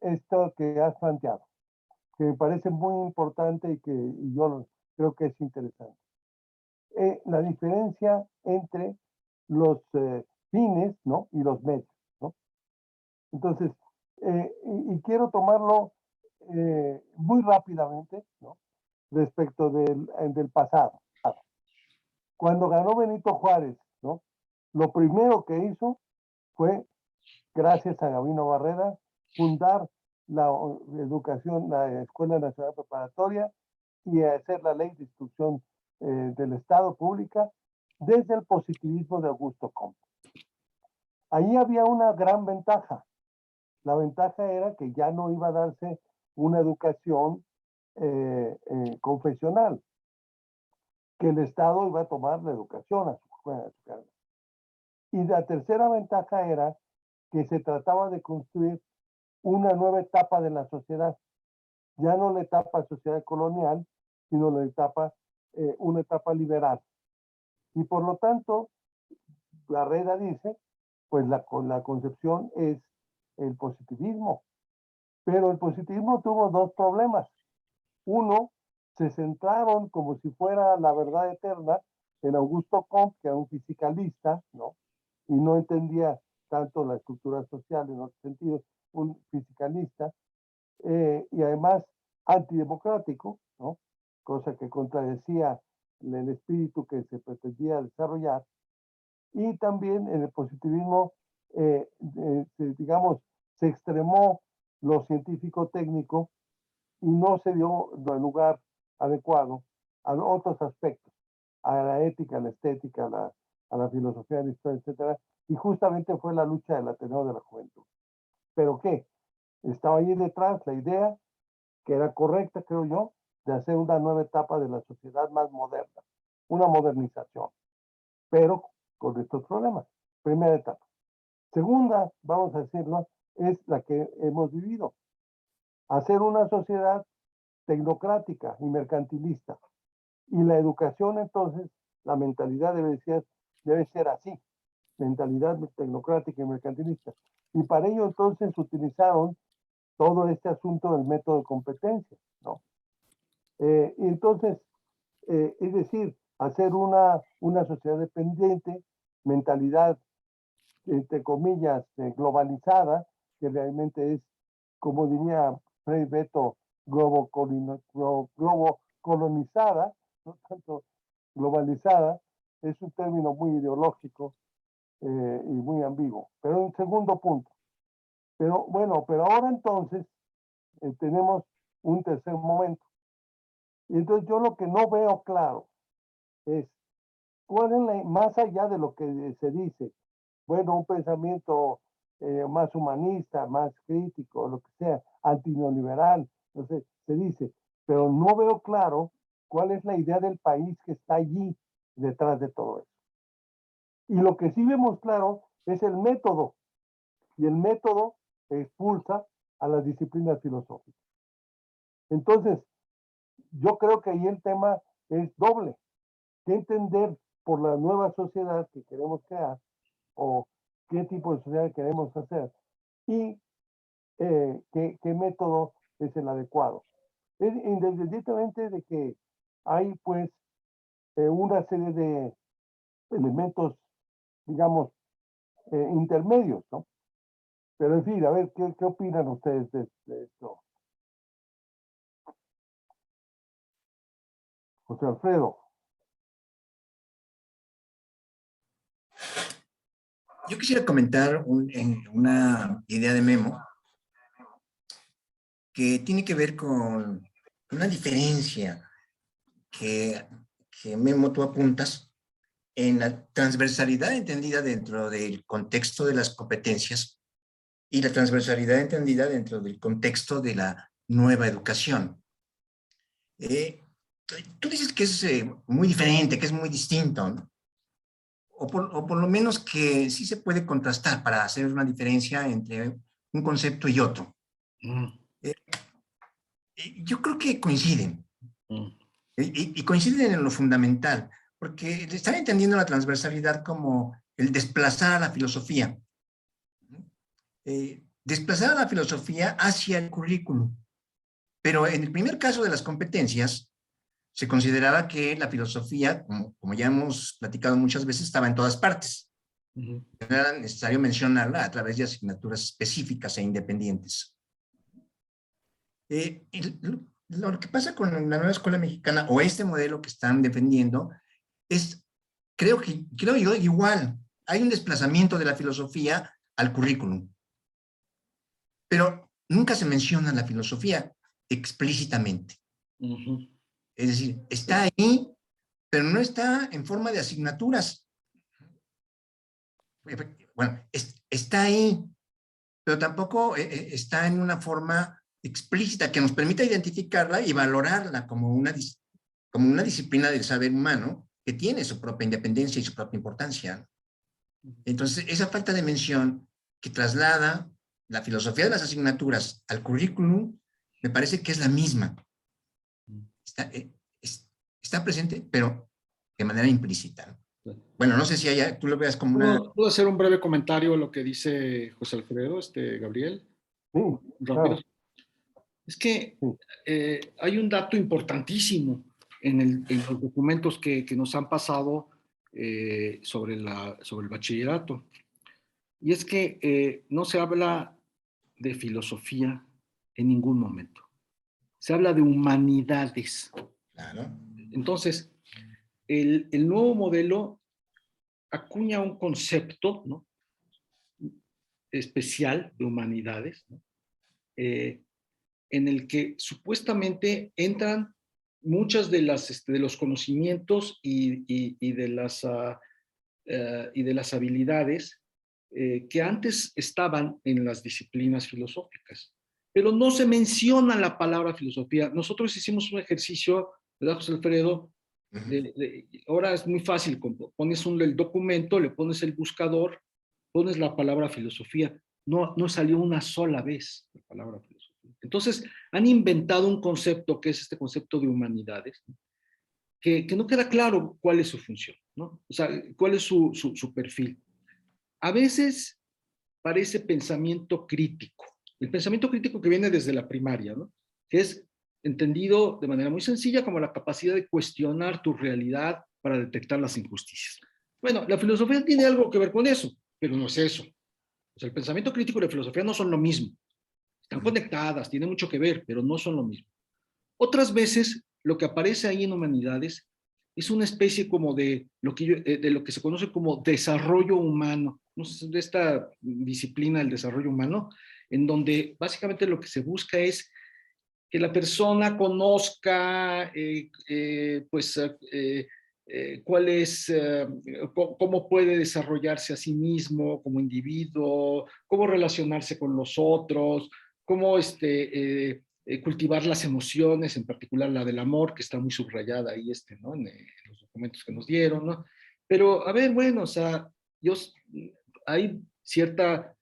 esto que has planteado, que me parece muy importante y yo creo que es interesante. La diferencia entre los fines, ¿no? Y los medios, ¿no? Entonces, Y quiero tomarlo muy rápidamente, ¿no? Respecto del pasado. Cuando ganó Benito Juárez, ¿no? Lo primero que hizo fue, gracias a Gabino Barrera, fundar la educación, la Escuela Nacional Preparatoria y hacer la ley de instrucción del Estado pública desde el positivismo de Augusto Comte. Ahí había una gran ventaja. La ventaja era que ya no iba a darse una educación confesional, que el Estado iba a tomar la educación a su cargo. Y la tercera ventaja era que se trataba de construir una nueva etapa de la sociedad, ya no la etapa sociedad colonial, sino la etapa, una etapa liberal. Y por lo tanto, Barrera dice, pues la concepción es el positivismo. Pero el positivismo tuvo dos problemas. Uno, se centraron como si fuera la verdad eterna en Augusto Comte, que era un fisicalista, ¿no? Y no entendía tanto la estructura social en otros sentidos, un fisicalista, y además antidemocrático, ¿no? Cosa que contradecía el espíritu que se pretendía desarrollar. Y también en el positivismo, digamos, se extremó lo científico-técnico y no se dio el lugar adecuado a otros aspectos, a la ética, a la estética, a la filosofía, a la historia, etcétera. Y justamente fue la lucha del Ateneo de la Juventud. ¿Pero qué? Estaba ahí detrás la idea, que era correcta, creo yo, de hacer una nueva etapa de la sociedad más moderna, una modernización, pero con estos problemas. Primera etapa. Segunda, vamos a decirlo, es la que hemos vivido. Hacer una sociedad tecnocrática y mercantilista. Y la educación, entonces, la mentalidad debe ser así, mentalidad tecnocrática y mercantilista. Y para ello, entonces, utilizaron todo este asunto del método de competencia, ¿no? Y entonces, es decir, hacer una sociedad dependiente, mentalidad, entre comillas, globalizada, que realmente es, como diría Frei Beto, globo colonizada, no tanto globalizada, es un término muy ideológico y muy ambiguo. Pero un segundo punto. Pero bueno, pero ahora entonces tenemos un tercer momento. Y entonces yo lo que no veo claro es cuál es más allá de lo que se dice, bueno, un pensamiento más humanista, más crítico, lo que sea, antineoliberal, no sé, se dice, pero no veo claro cuál es la idea del país que está allí detrás de todo eso. Y lo que sí vemos claro es el método, y el método expulsa a las disciplinas filosóficas. Entonces, yo creo que ahí el tema es doble. ¿Qué entender por la nueva sociedad que queremos crear o qué tipo de sociedad queremos hacer y qué método es el adecuado? Independientemente de que hay pues una serie de elementos, digamos, intermedios, ¿no? Pero en fin, a ver, ¿qué opinan ustedes de esto? José Alfredo.
Yo quisiera comentar una idea de Memo que tiene que ver con una diferencia que Memo tú apuntas en la transversalidad entendida dentro del contexto de las competencias y la transversalidad entendida dentro del contexto de la nueva educación. Tú dices que es muy diferente, que es muy distinto, ¿no? O por lo menos que sí se puede contrastar para hacer una diferencia entre un concepto y otro. Yo creo que coinciden. Y coinciden en lo fundamental, porque están entendiendo la transversalidad como el desplazar a la filosofía. Desplazar a la filosofía hacia el currículum. Pero en el primer caso de las competencias, se consideraba que la filosofía, como ya hemos platicado muchas veces, estaba en todas partes.
Ujú.
No era necesario mencionarla a través de asignaturas específicas e independientes. Lo que pasa con la nueva escuela mexicana o este modelo que están defendiendo es, creo yo igual, hay un desplazamiento de la filosofía al currículum, pero nunca se menciona la filosofía explícitamente.
Ujú.
Es decir, está ahí, pero no está en forma de asignaturas. Bueno, está ahí, pero tampoco está en una forma explícita que nos permita identificarla y valorarla como una disciplina del saber humano que tiene su propia independencia y su propia importancia. Entonces, esa falta de mención que traslada la filosofía de las asignaturas al currículum, me parece que es la misma. Está presente, pero de manera implícita. Bueno, no sé si tú lo veas como una...
¿Puedo hacer un breve comentario a lo que dice José Alfredo, Gabriel?
Sí,
Rápido.
claro,
Es que
sí.
hay un dato importantísimo en los documentos que nos han pasado sobre el bachillerato. Y es que no se habla de filosofía en ningún momento. Se habla de humanidades.
Claro.
Entonces, el nuevo modelo acuña un concepto, ¿no?, especial de humanidades, ¿no?, en el que supuestamente entran muchas de los conocimientos y de las habilidades que antes estaban en las disciplinas filosóficas. Pero no se menciona la palabra filosofía. Nosotros hicimos un ejercicio, ¿verdad, José Alfredo? Ahora es muy fácil, pones el documento, le pones el buscador, pones la palabra filosofía. No salió una sola vez la palabra filosofía. Entonces, han inventado un concepto que es este concepto de humanidades, ¿no?, que no queda claro cuál es su función, ¿no? O sea, cuál es su perfil. A veces parece pensamiento crítico. El pensamiento crítico que viene desde la primaria, ¿no?, que es entendido de manera muy sencilla como la capacidad de cuestionar tu realidad para detectar las injusticias. Bueno, la filosofía tiene algo que ver con eso, pero no es eso. O sea, el pensamiento crítico y la filosofía no son lo mismo. Están conectadas, tienen mucho que ver, pero no son lo mismo. Otras veces, lo que aparece ahí en humanidades es una especie como de lo que se conoce como desarrollo humano, ¿no?, de esta disciplina del desarrollo humano, en donde básicamente lo que se busca es que la persona conozca cuál es, cómo puede desarrollarse a sí mismo como individuo, cómo relacionarse con los otros, cómo cultivar las emociones, en particular la del amor, que está muy subrayada ahí, ¿no?, en los documentos que nos dieron, ¿no? Pero, a ver, bueno, o sea, hay cierta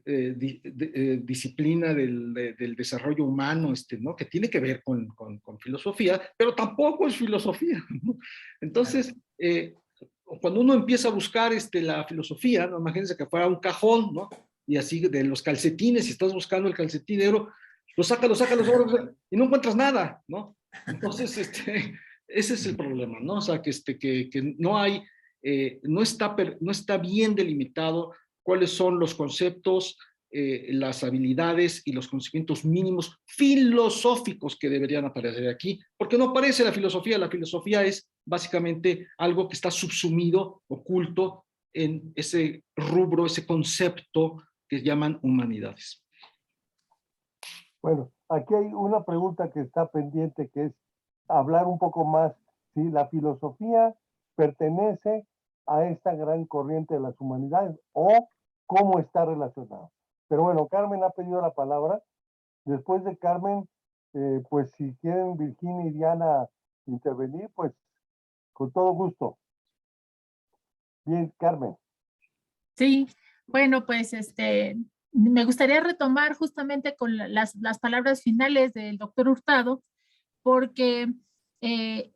disciplina del desarrollo humano, ¿no?, que tiene que ver con filosofía, pero tampoco es filosofía, ¿no? Entonces, cuando uno empieza a buscar la filosofía, ¿no?, imagínense que fuera un cajón, ¿no?, y así de los calcetines, si estás buscando el calcetín negro, lo sacas, y no encuentras nada, ¿no? Entonces, ese es el problema, ¿no? O sea, que no hay, no está bien delimitado cuáles son los conceptos, las habilidades y los conocimientos mínimos filosóficos que deberían aparecer aquí, porque no aparece la filosofía es básicamente algo que está subsumido, oculto en ese rubro, ese concepto que llaman humanidades.
Bueno, aquí hay una pregunta que está pendiente, que es hablar un poco más si la filosofía pertenece a esta gran corriente de las humanidades o cómo está relacionado. Pero bueno, Carmen ha pedido la palabra. Después de Carmen, pues si quieren Virginia y Diana intervenir, pues con todo gusto. Bien, Carmen.
Sí, bueno, pues me gustaría retomar justamente con las palabras finales del doctor Hurtado, porque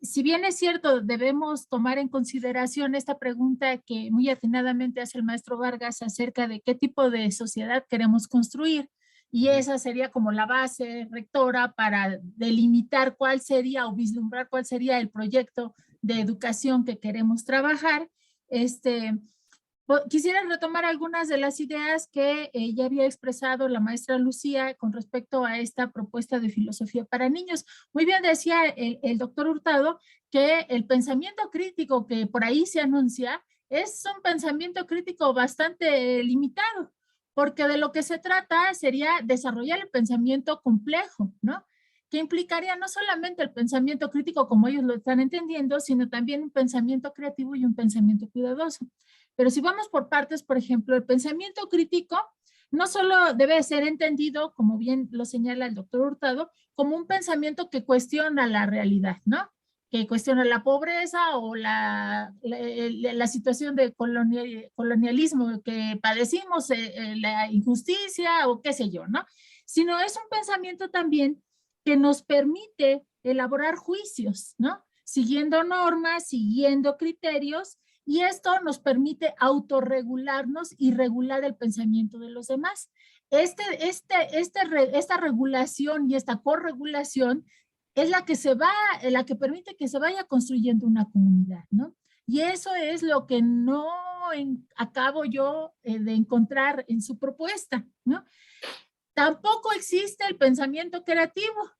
si bien es cierto, debemos tomar en consideración esta pregunta que muy atinadamente hace el maestro Vargas acerca de qué tipo de sociedad queremos construir, y esa sería como la base rectora para delimitar cuál sería o vislumbrar cuál sería el proyecto de educación que queremos trabajar. Quisiera retomar algunas de las ideas que ya había expresado la maestra Lucía con respecto a esta propuesta de filosofía para niños. Muy bien decía el doctor Hurtado que el pensamiento crítico que por ahí se anuncia es un pensamiento crítico bastante limitado, porque de lo que se trata sería desarrollar el pensamiento complejo, ¿no? Que implicaría no solamente el pensamiento crítico como ellos lo están entendiendo, sino también un pensamiento creativo y un pensamiento cuidadoso. Pero si vamos por partes, por ejemplo, el pensamiento crítico no solo debe ser entendido, como bien lo señala el doctor Hurtado, como un pensamiento que cuestiona la realidad, ¿no? Que cuestiona la pobreza o la situación de colonialismo que padecimos, la injusticia o qué sé yo, ¿no? Sino es un pensamiento también que nos permite elaborar juicios, ¿no? Siguiendo normas, siguiendo criterios, y esto nos permite autorregularnos y regular el pensamiento de los demás. Esta regulación y esta corregulación es la que permite que se vaya construyendo una comunidad, ¿no? Y eso es lo que no acabo yo de encontrar en su propuesta, ¿no? Tampoco existe el pensamiento creativo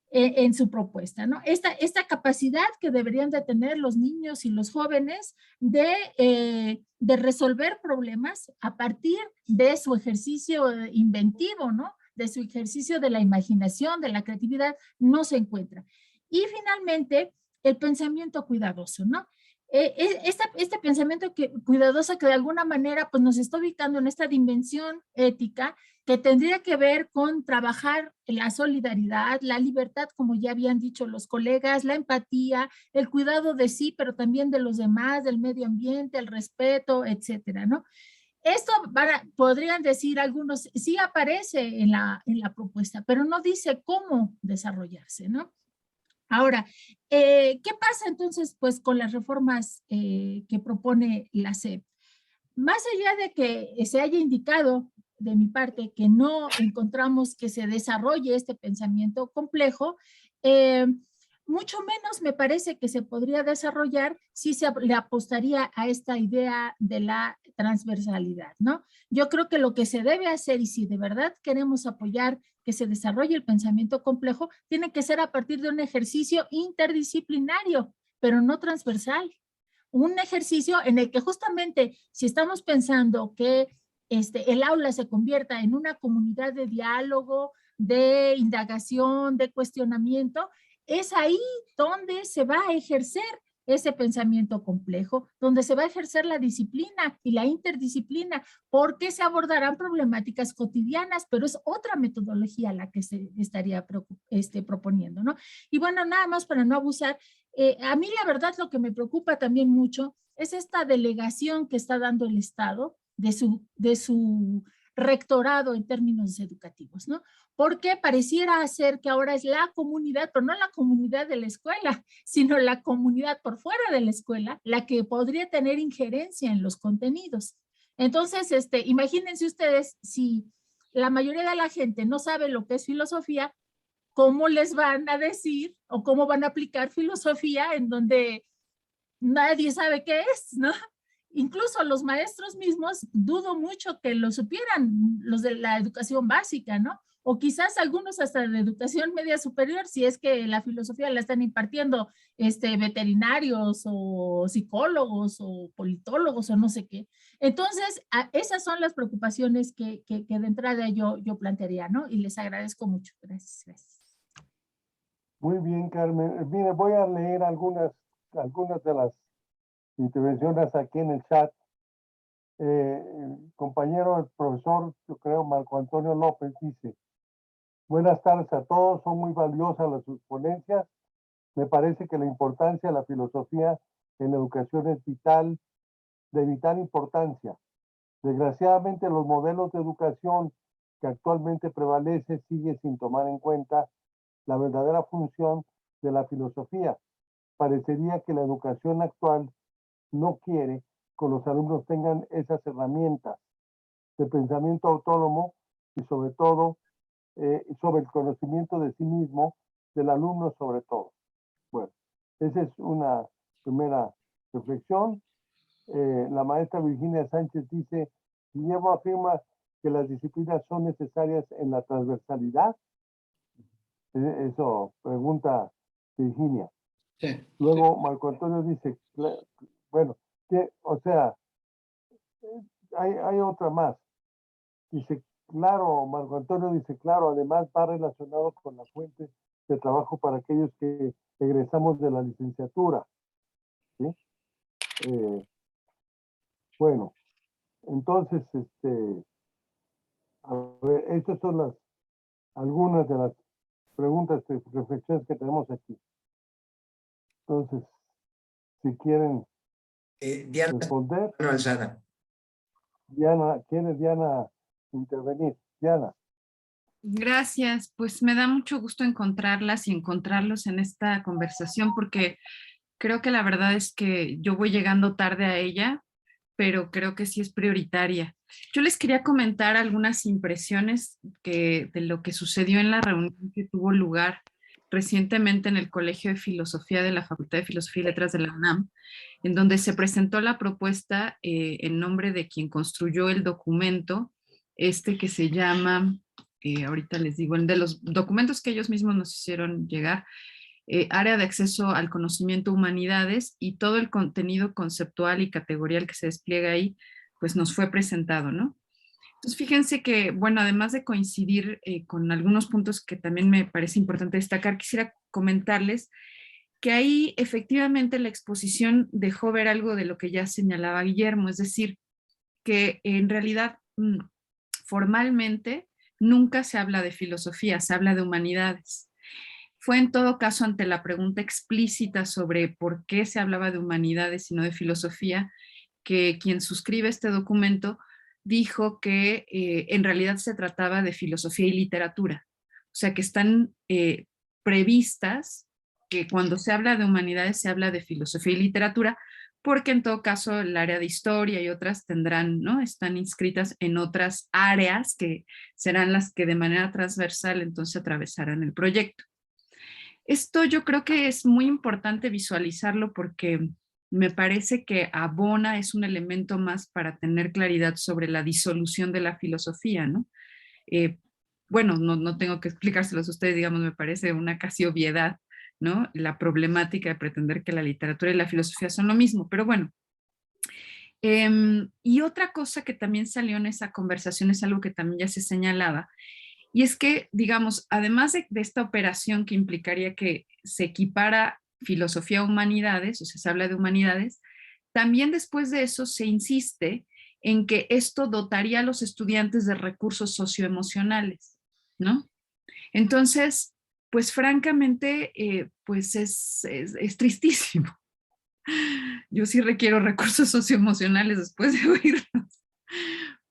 en su propuesta, ¿no? Esta capacidad que deberían de tener los niños y los jóvenes de resolver problemas a partir de su ejercicio inventivo, ¿no? De su ejercicio de la imaginación, de la creatividad, no se encuentra. Y finalmente, el pensamiento cuidadoso, ¿no? Este pensamiento cuidadoso que de alguna manera pues, nos está ubicando en esta dimensión ética que tendría que ver con trabajar la solidaridad, la libertad, como ya habían dicho los colegas, la empatía, el cuidado de sí, pero también de los demás, del medio ambiente, el respeto, etcétera, ¿no? Esto podrían decir algunos, sí aparece en la propuesta, pero no dice cómo desarrollarse, ¿no? Ahora, ¿qué pasa entonces pues con las reformas que propone la SEP? Más allá de que se haya indicado de mi parte que no encontramos que se desarrolle este pensamiento complejo, mucho menos me parece que se podría desarrollar si se le apostaría a esta idea de la transversalidad, ¿no? Yo creo que lo que se debe hacer y si de verdad queremos apoyar que se desarrolle el pensamiento complejo, tiene que ser a partir de un ejercicio interdisciplinario, pero no transversal. Un ejercicio en el que justamente si estamos pensando que el aula se convierta en una comunidad de diálogo, de indagación, de cuestionamiento, es ahí donde se va a ejercer ese pensamiento complejo, donde se va a ejercer la disciplina y la interdisciplina, porque se abordarán problemáticas cotidianas, pero es otra metodología la que se estaría proponiendo, ¿no? Y bueno, nada más para no abusar, a mí la verdad lo que me preocupa también mucho es esta delegación que está dando el Estado de su rectorado en términos educativos, ¿no? Porque pareciera ser que ahora es la comunidad, pero no la comunidad de la escuela, sino la comunidad por fuera de la escuela, la que podría tener injerencia en los contenidos. Entonces, imagínense ustedes si la mayoría de la gente no sabe lo que es filosofía, ¿cómo les van a decir o cómo van a aplicar filosofía en donde nadie sabe qué es, ¿no? Incluso los maestros mismos dudo mucho que lo supieran, los de la educación básica, ¿no? O quizás algunos hasta de educación media superior, si es que la filosofía la están impartiendo veterinarios o psicólogos o politólogos o no sé qué. Entonces, esas son las preocupaciones que de entrada yo plantearía, ¿no? Y les agradezco mucho. Gracias, gracias.
Muy bien, Carmen. Mire, voy a leer algunas de las intervenciones aquí en el chat. El compañero, el profesor, yo creo, Marco Antonio López, dice: buenas tardes a todos, son muy valiosas las sus ponencias. Me parece que la importancia de la filosofía en la educación es de vital importancia. Desgraciadamente, los modelos de educación que actualmente prevalecen siguen sin tomar en cuenta la verdadera función de la filosofía. Parecería que la educación actual no quiere que los alumnos tengan esas herramientas de pensamiento autónomo y sobre todo sobre el conocimiento de sí mismo del alumno sobre todo. Bueno, esa es una primera reflexión. la maestra Virginia Sánchez dice, Guillermo afirma que las disciplinas son necesarias en la transversalidad. Eso pregunta Virginia.
Sí,
Luego Marco Antonio dice, bueno, que, o sea, hay otra más. Dice, claro, Marco Antonio dice, claro, además va relacionado con la fuente de trabajo para aquellos que egresamos de la licenciatura. ¿Sí? Bueno, entonces, a ver, estas son algunas de las preguntas, reflexiones que tenemos aquí. Entonces, si quieren
Diana,
responder,
mano alzada.
Diana, ¿quiere Diana intervenir? Diana.
Gracias, pues me da mucho gusto encontrarlas y encontrarlos en esta conversación porque creo que la verdad es que yo voy llegando tarde a ella, pero creo que sí es prioritaria. Yo les quería comentar algunas impresiones de lo que sucedió en la reunión que tuvo lugar recientemente en el Colegio de Filosofía de la Facultad de Filosofía y Letras de la UNAM, en donde se presentó la propuesta en nombre de quien construyó el documento, que se llama, ahorita les digo, de los documentos que ellos mismos nos hicieron llegar, área de acceso al conocimiento humanidades, y todo el contenido conceptual y categorial que se despliega ahí, pues nos fue presentado, ¿no? Entonces, fíjense que, bueno, además de coincidir con algunos puntos que también me parece importante destacar, quisiera comentarles que ahí efectivamente la exposición dejó ver algo de lo que ya señalaba Guillermo, es decir, que en realidad formalmente nunca se habla de filosofía, se habla de humanidades. Fue en todo caso ante la pregunta explícita sobre por qué se hablaba de humanidades y no de filosofía, que quien suscribe este documento dijo que en realidad se trataba de filosofía y literatura. O sea, que están previstas que cuando se habla de humanidades se habla de filosofía y literatura, porque en todo caso el área de historia y otras tendrán, ¿no? Están inscritas en otras áreas que serán las que de manera transversal entonces atravesarán el proyecto. Esto yo creo que es muy importante visualizarlo porque me parece que abona, es un elemento más para tener claridad sobre la disolución de la filosofía, ¿no? Bueno, no tengo que explicárselos a ustedes, digamos, me parece una casi obviedad, ¿no? La problemática de pretender que la literatura y la filosofía son lo mismo, pero bueno. Y otra cosa que también salió en esa conversación es algo que también ya se señalaba, y es que, digamos, además de esta operación que implicaría que se equipara filosofía a humanidades, o sea, se habla de humanidades, también después de eso se insiste en que esto dotaría a los estudiantes de recursos socioemocionales, ¿no? Entonces, pues francamente, pues es tristísimo. Yo sí requiero recursos socioemocionales después de oírlos,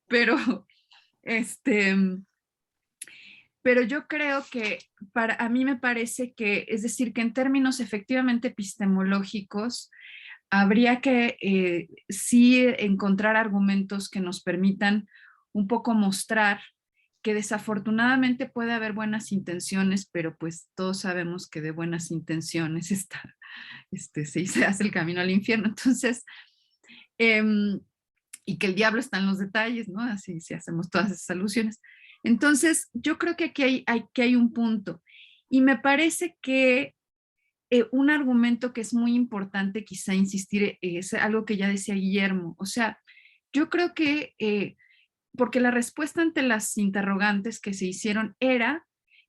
pero pero yo creo que a mí me parece que, es decir, que en términos efectivamente epistemológicos, habría que sí encontrar argumentos que nos permitan un poco mostrar que desafortunadamente puede haber buenas intenciones, pero pues todos sabemos que de buenas intenciones se hace el camino al infierno. Entonces, y que el diablo está en los detalles, ¿no? Así si hacemos todas esas alusiones. Entonces, yo creo que aquí hay un punto. Y me parece que un argumento que es muy importante quizá insistir es algo que ya decía Guillermo. O sea, yo creo que, porque la respuesta ante las interrogantes que se hicieron era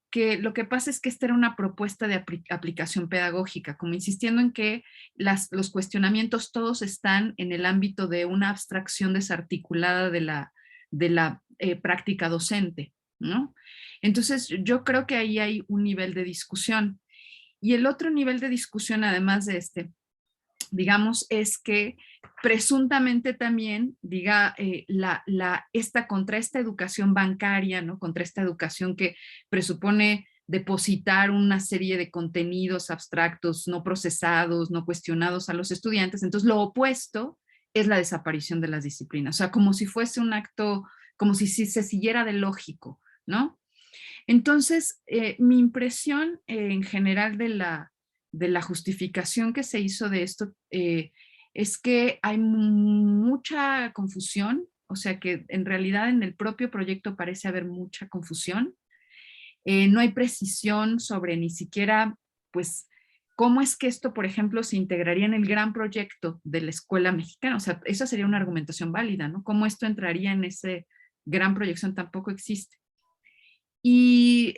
que lo que pasa es que esta era una propuesta de aplicación pedagógica, como insistiendo en que los cuestionamientos todos están en el ámbito de una abstracción desarticulada de la práctica docente, ¿no? Entonces, yo creo que ahí hay un nivel de discusión. Y el otro nivel de discusión, además de digamos, es que presuntamente también, contra esta educación bancaria, ¿no? Contra esta educación que presupone depositar una serie de contenidos abstractos, no procesados, no cuestionados a los estudiantes. Entonces, lo opuesto es la desaparición de las disciplinas. O sea, como si fuese un acto, como si se siguiera de lógico, ¿no? Entonces, mi impresión en general de la justificación que se hizo de esto es que hay mucha confusión, o sea que en realidad en el propio proyecto parece haber mucha confusión. No hay precisión sobre ni siquiera, pues, cómo es que esto, por ejemplo, se integraría en el gran proyecto de la escuela mexicana. O sea, esa sería una argumentación válida, ¿no? ¿Cómo esto entraría en ese gran proyección? Tampoco existe. Y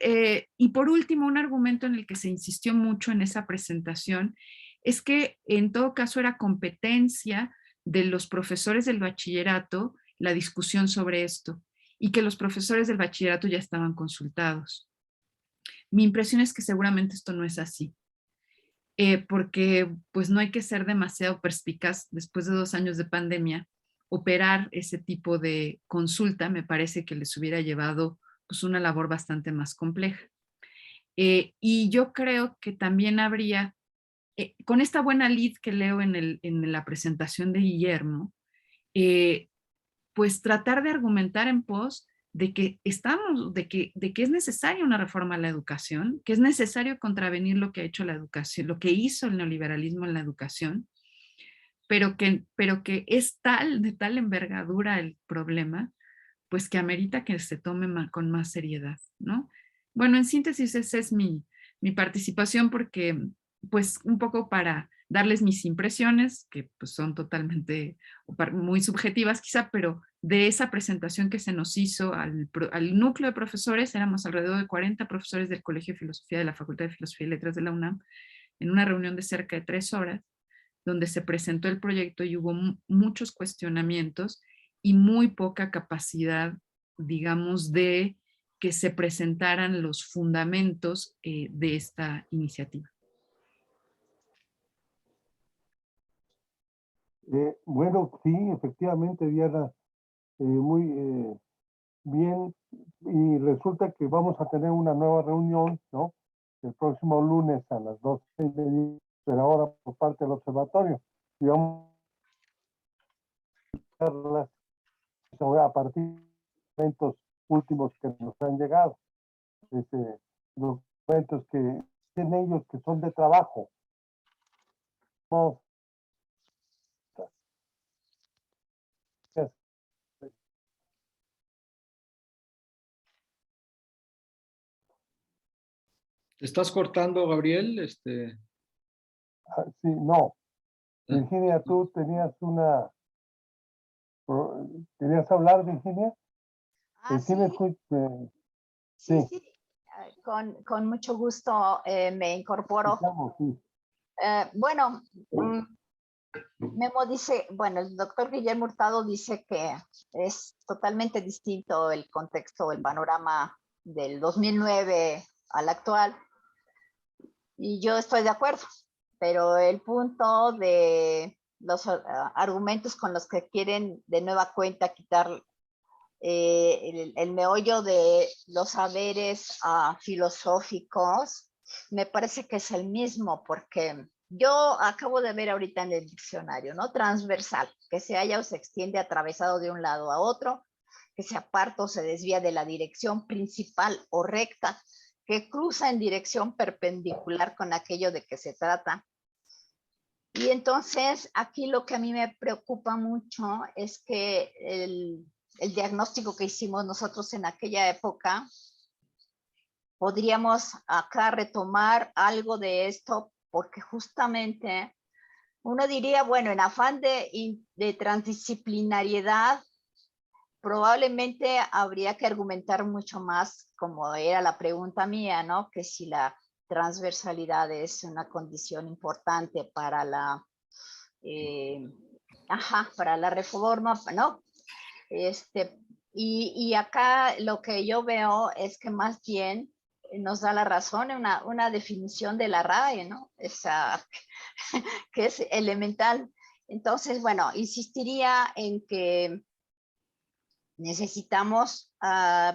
por último, un argumento en el que se insistió mucho en esa presentación es que en todo caso era competencia de los profesores del bachillerato la discusión sobre esto y que los profesores del bachillerato ya estaban consultados. Mi impresión es que seguramente esto no es así, porque pues no hay que ser demasiado perspicaz después de 2 años de pandemia. Operar ese tipo de consulta me parece que les hubiera llevado pues una labor bastante más compleja. Y yo creo que también habría, con esta buena lead que leo en la presentación de Guillermo, pues tratar de argumentar en pos de que de que es necesaria una reforma a la educación, que es necesario contravenir lo que ha hecho la educación, lo que hizo el neoliberalismo en la educación, pero que es de tal envergadura el problema, pues que amerita que se tome con más seriedad, ¿no? Bueno, en síntesis, esa es mi participación porque, pues, un poco para darles mis impresiones, que pues son totalmente, muy subjetivas quizá, pero de esa presentación que se nos hizo al núcleo de profesores, éramos alrededor de 40 profesores del Colegio de Filosofía de la Facultad de Filosofía y Letras de la UNAM, en una reunión de cerca de 3 horas, donde se presentó el proyecto y hubo muchos cuestionamientos y muy poca capacidad, digamos, de que se presentaran los fundamentos de esta iniciativa.
Bueno, sí, efectivamente, Diana, muy bien. Y resulta que vamos a tener una nueva reunión, ¿no? El próximo lunes a las 12:30 de la hora por parte del observatorio. Y vamos a verlas a partir de los documentos últimos que nos han llegado. Documentos que tienen ellos que son de trabajo. No,
¿Te estás cortando, Gabriel?
sí, no. Virginia, tú tenías ¿querías hablar, Virginia? Virginia,
Sí, sí,
sí,
sí. Con mucho gusto me incorporo.
estamos, sí.
Bueno, Memo dice, bueno, el doctor Guillermo Hurtado dice que es totalmente distinto el contexto, el panorama del 2009 al actual. Y yo estoy de acuerdo, pero el punto de los argumentos con los que quieren de nueva cuenta quitar el meollo de los saberes filosóficos, me parece que es el mismo, porque yo acabo de ver ahorita en el diccionario, ¿no? Transversal, que se halla o se extiende atravesado de un lado a otro, que se aparta o se desvía de la dirección principal o recta, que cruza en dirección perpendicular con aquello de que se trata. Y entonces aquí lo que a mí me preocupa mucho es que el diagnóstico que hicimos nosotros en aquella época, podríamos acá retomar algo de esto, porque justamente uno diría, bueno, en afán de transdisciplinariedad, probablemente habría que argumentar mucho más, como era la pregunta mía, ¿no? Que si la transversalidad es una condición importante para la, para la reforma, ¿no? Y acá lo que yo veo es que más bien nos da la razón una definición de la RAE, ¿no? Esa, que es elemental. Entonces, bueno, insistiría en que necesitamos,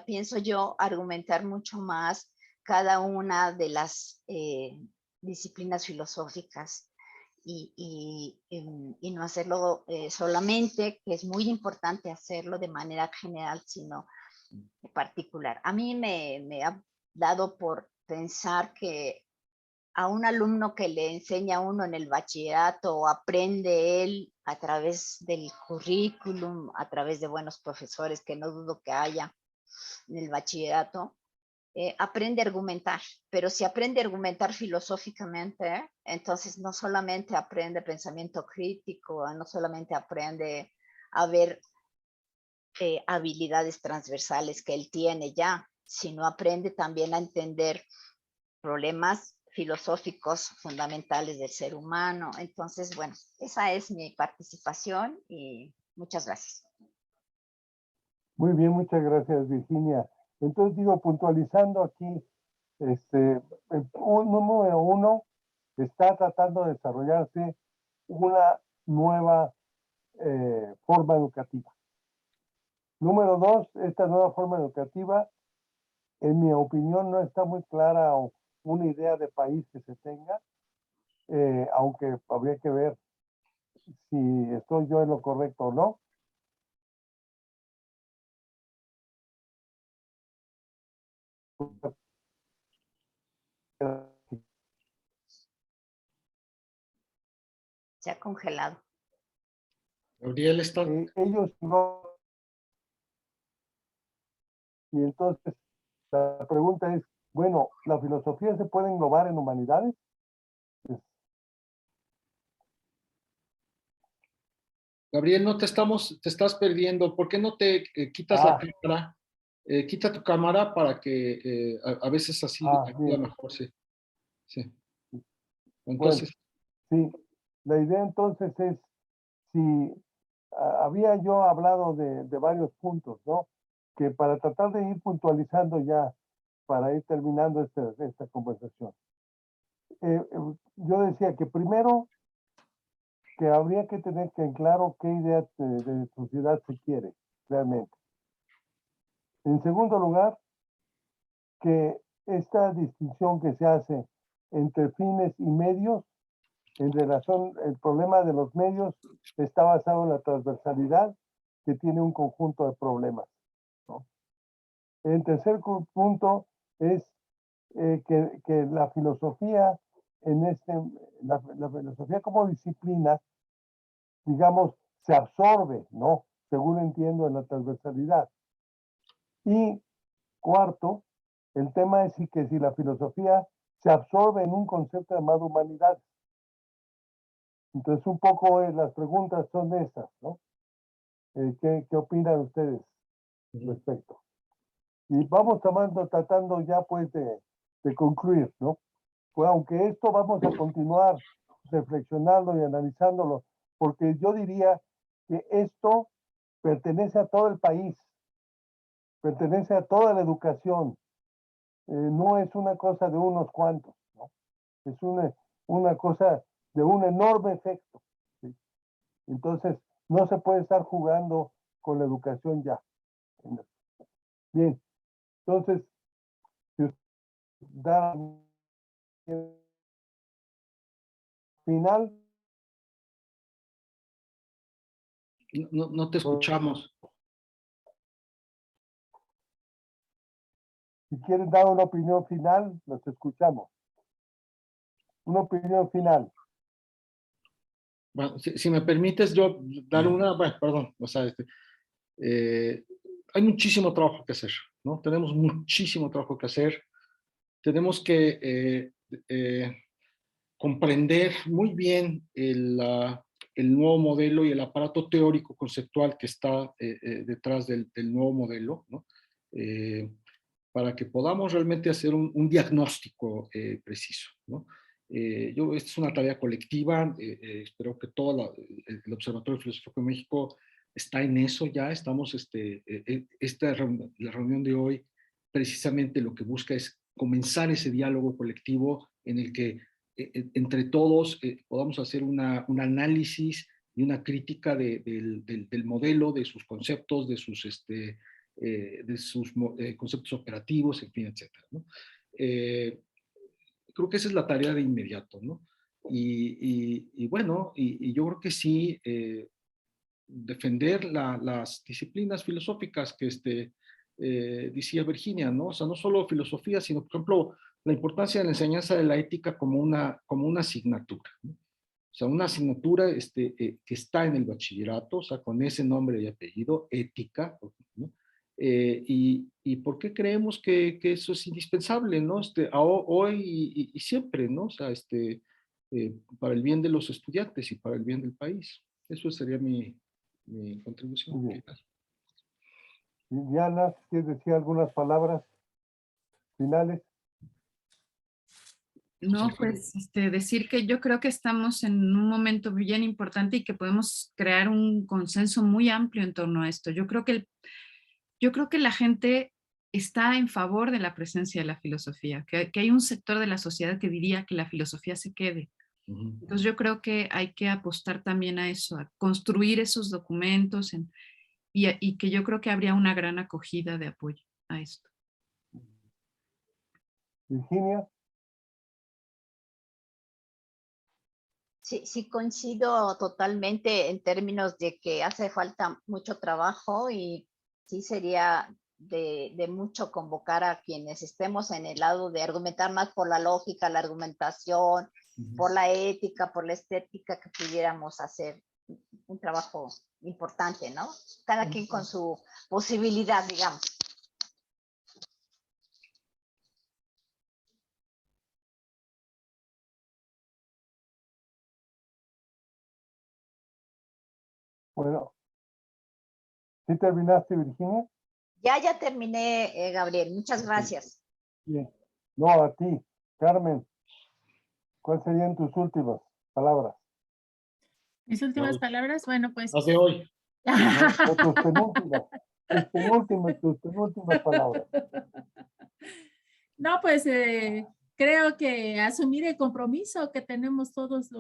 pienso yo, argumentar mucho más cada una de las disciplinas filosóficas y no hacerlo solamente, que es muy importante hacerlo de manera general, sino particular. A mí me ha dado por pensar que a un alumno que le enseña a uno en el bachillerato o aprende él a través del currículum, a través de buenos profesores, que no dudo que haya en el bachillerato, aprende a argumentar, pero si aprende a argumentar filosóficamente, entonces no solamente aprende pensamiento crítico, no solamente aprende a ver habilidades transversales que él tiene ya, sino aprende también a entender problemas filosóficos fundamentales del ser humano. Entonces, bueno, esa es mi participación y muchas gracias.
Muy bien, muchas gracias, Virginia. Entonces, digo, puntualizando aquí, el número uno está tratando de desarrollarse una nueva forma educativa. Número dos, esta nueva forma educativa, en mi opinión, no está muy clara o una idea de país que se tenga, aunque habría que ver si estoy yo en lo correcto o no.
Se ha congelado.
Gabriel está...
Ellos no. Y entonces la pregunta es, bueno, ¿la filosofía se puede englobar en humanidades?
Gabriel, no te estás perdiendo. ¿Por qué no te quitas la cámara? Quita tu cámara para que a veces así ayuda mejor, sí. Sí. Entonces.
Bueno, sí, la idea entonces es, si había yo hablado de varios puntos, ¿no? Que para tratar de ir puntualizando ya, para ir terminando esta conversación. Yo decía que primero, que habría que tener que en claro qué idea de sociedad se quiere realmente. En segundo lugar, que esta distinción que se hace entre fines y medios, en relación, el problema de los medios está basado en la transversalidad que tiene un conjunto de problemas, ¿no? El tercer punto es que la filosofía, la filosofía como disciplina, digamos, se absorbe, ¿no? Según entiendo, en la transversalidad. Y cuarto, el tema es que si la filosofía se absorbe en un concepto llamado humanidad. Entonces, un poco las preguntas son esas, ¿no? ¿Qué opinan ustedes al respecto? Y vamos tratando ya pues de concluir, ¿no? Pues aunque esto vamos a continuar reflexionando y analizándolo, porque yo diría que esto pertenece a todo el país, pertenece a toda la educación, no es una cosa de unos cuantos, ¿no? Es una cosa de un enorme efecto, ¿sí? Entonces, no se puede estar jugando con la educación ya. Bien, entonces, si da final.
No te escuchamos.
Si quieren dar una opinión final, los escuchamos. Una opinión final.
Bueno, si me permites yo dar bueno, perdón, o sea, hay muchísimo trabajo que hacer, ¿no? Tenemos muchísimo trabajo que hacer. Tenemos que comprender muy bien el nuevo modelo y el aparato teórico conceptual que está detrás del nuevo modelo, ¿no? Para que podamos realmente hacer un diagnóstico preciso, ¿no? Esta es una tarea colectiva, espero que todo el Observatorio Filosófico de México está en eso ya, estamos, la reunión de hoy precisamente lo que busca es comenzar ese diálogo colectivo en el que entre todos podamos hacer un análisis y una crítica del modelo, de sus conceptos, de sus conceptos operativos, en fin, etcétera, ¿no? Creo que esa es la tarea de inmediato, ¿no? Y bueno, yo creo que sí, defender las disciplinas filosóficas que decía Virginia, ¿no? O sea, no solo filosofía, sino, por ejemplo, la importancia de la enseñanza de la ética como una asignatura, ¿no? O sea, una asignatura que está en el bachillerato, o sea, con ese nombre y apellido, ética, ¿no? Y por qué creemos que eso es indispensable, ¿no? Hoy y siempre, ¿no? O sea, para el bien de los estudiantes y para el bien del país. Eso sería mi contribución.
Muy bien. Diana, ¿quieres decir algunas palabras finales?
No, pues decir que yo creo que estamos en un momento bien importante y que podemos crear un consenso muy amplio en torno a esto. Yo creo que la gente está en favor de la presencia de la filosofía, que hay un sector de la sociedad que diría que la filosofía se quede. Entonces yo creo que hay que apostar también a eso, a construir esos documentos y que yo creo que habría una gran acogida de apoyo a esto.
Virginia.
Sí, sí coincido totalmente en términos de que hace falta mucho trabajo y sí sería de mucho convocar a quienes estemos en el lado de argumentar más por la lógica, la argumentación, por la ética, por la estética, que pudiéramos hacer un trabajo importante, ¿no? Cada quien con su posibilidad, digamos.
Bueno, ¿sí terminaste, Virginia?
Ya terminé, Gabriel. Muchas gracias.
Bien. No, a ti, Carmen. ¿Cuáles serían tus últimas palabras?
Mis últimas
No.
palabras, bueno, pues.
Las de hoy.
O tus penúltimas palabras.
No, pues creo que asumir el compromiso que tenemos todos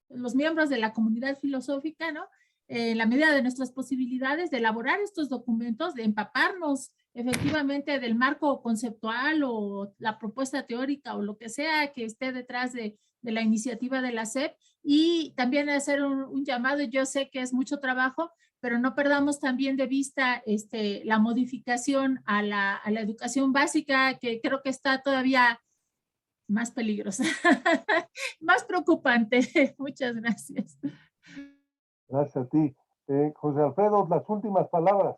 los miembros de la comunidad filosófica, ¿no? En la medida de nuestras posibilidades de elaborar estos documentos, de empaparnos efectivamente del marco conceptual o la propuesta teórica o lo que sea que esté detrás de la iniciativa de la SEP, y también hacer un llamado. Yo sé que es mucho trabajo, pero no perdamos también de vista la modificación a la educación básica, que creo que está todavía más peligrosa, más preocupante. Muchas gracias.
Gracias a ti. José Alfredo, las últimas palabras.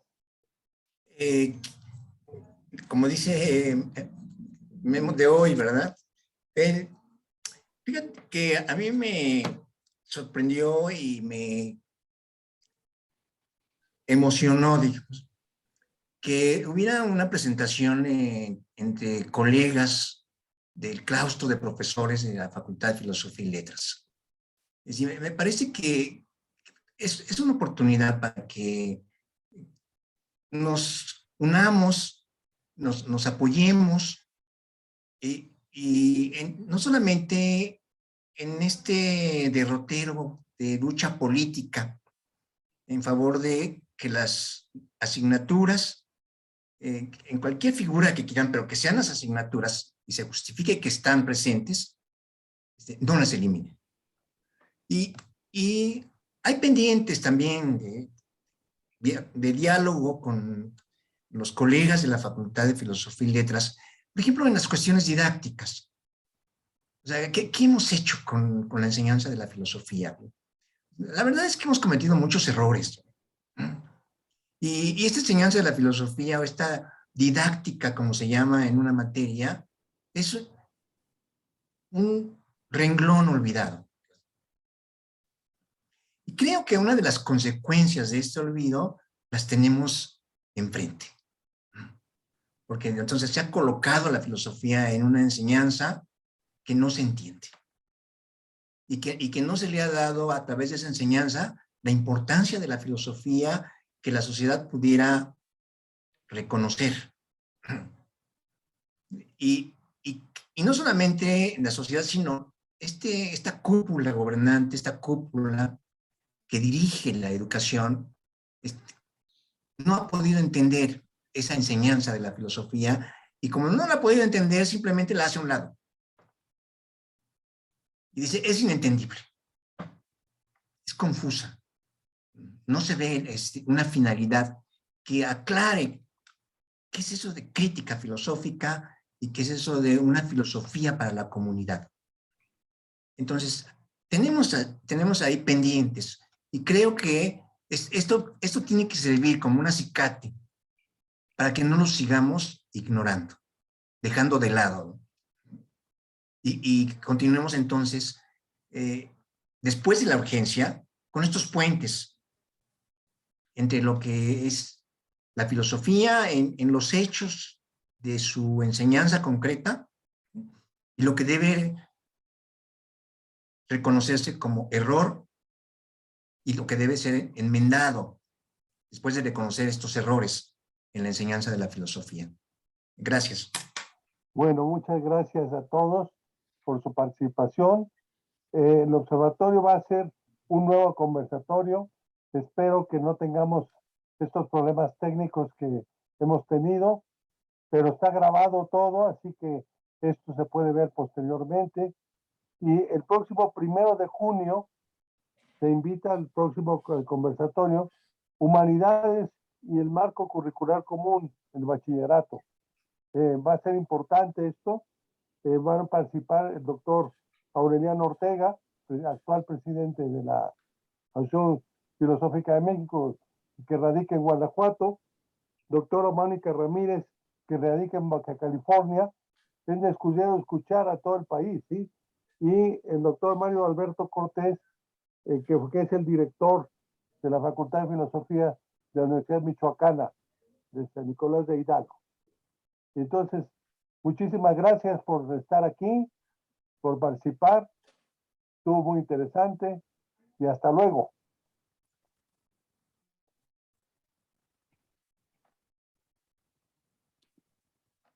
Como dice Memo de hoy, ¿verdad? Fíjate que a mí me sorprendió y me emocionó, digamos, que hubiera una presentación entre colegas del claustro de profesores de la Facultad de Filosofía y Letras. Es decir, me parece que es una oportunidad para que nos unamos, nos apoyemos no solamente en este derrotero de lucha política en favor de que las asignaturas, en cualquier figura que quieran, pero que sean las asignaturas y se justifique que están presentes, no las eliminen. Y hay pendientes también de diálogo con los colegas de la Facultad de Filosofía y Letras, por ejemplo, en las cuestiones didácticas. O sea, ¿qué hemos hecho con la enseñanza de la filosofía? La verdad es que hemos cometido muchos errores. Y esta enseñanza de la filosofía, o esta didáctica, como se llama en una materia, es un renglón olvidado. Y creo que una de las consecuencias de este olvido las tenemos enfrente. Porque entonces se ha colocado la filosofía en una enseñanza que no se entiende. Y que no se le ha dado a través de esa enseñanza la importancia de la filosofía que la sociedad pudiera reconocer. Y no solamente en la sociedad, sino esta cúpula gobernante, esta cúpula que dirige la educación, no ha podido entender esa enseñanza de la filosofía, y como no la ha podido entender, simplemente la hace a un lado. Y dice, es inentendible, es confusa, no se ve una finalidad que aclare qué es eso de crítica filosófica y qué es eso de una filosofía para la comunidad. Entonces, tenemos ahí pendientes y creo que esto tiene que servir como un acicate para que no nos sigamos ignorando, dejando de lado. Y continuemos entonces, después de la urgencia, con estos puentes entre lo que es la filosofía en los hechos de su enseñanza concreta y lo que debe reconocerse como error y lo que debe ser enmendado después de reconocer estos errores en la enseñanza de la filosofía. Gracias.
Bueno, muchas gracias a todos por su participación. El observatorio va a ser un nuevo conversatorio. Espero que no tengamos estos problemas técnicos que hemos tenido, pero está grabado todo, así que esto se puede ver posteriormente. Y el próximo 1 de junio se invita al próximo conversatorio Humanidades y el marco curricular común en el bachillerato. Va a ser importante esto. Van a participar el doctor Aureliano Ortega, actual presidente de la Asociación Filosófica de México, que radica en Guanajuato, doctora Mónica Ramírez, que radica en Baja California. Es de escuchar a todo el país, ¿sí? Y el doctor Mario Alberto Cortés, que es el director de la Facultad de Filosofía de la Universidad Michoacana, de San Nicolás de Hidalgo. Entonces, muchísimas gracias por estar aquí, por participar. Estuvo muy interesante y hasta luego.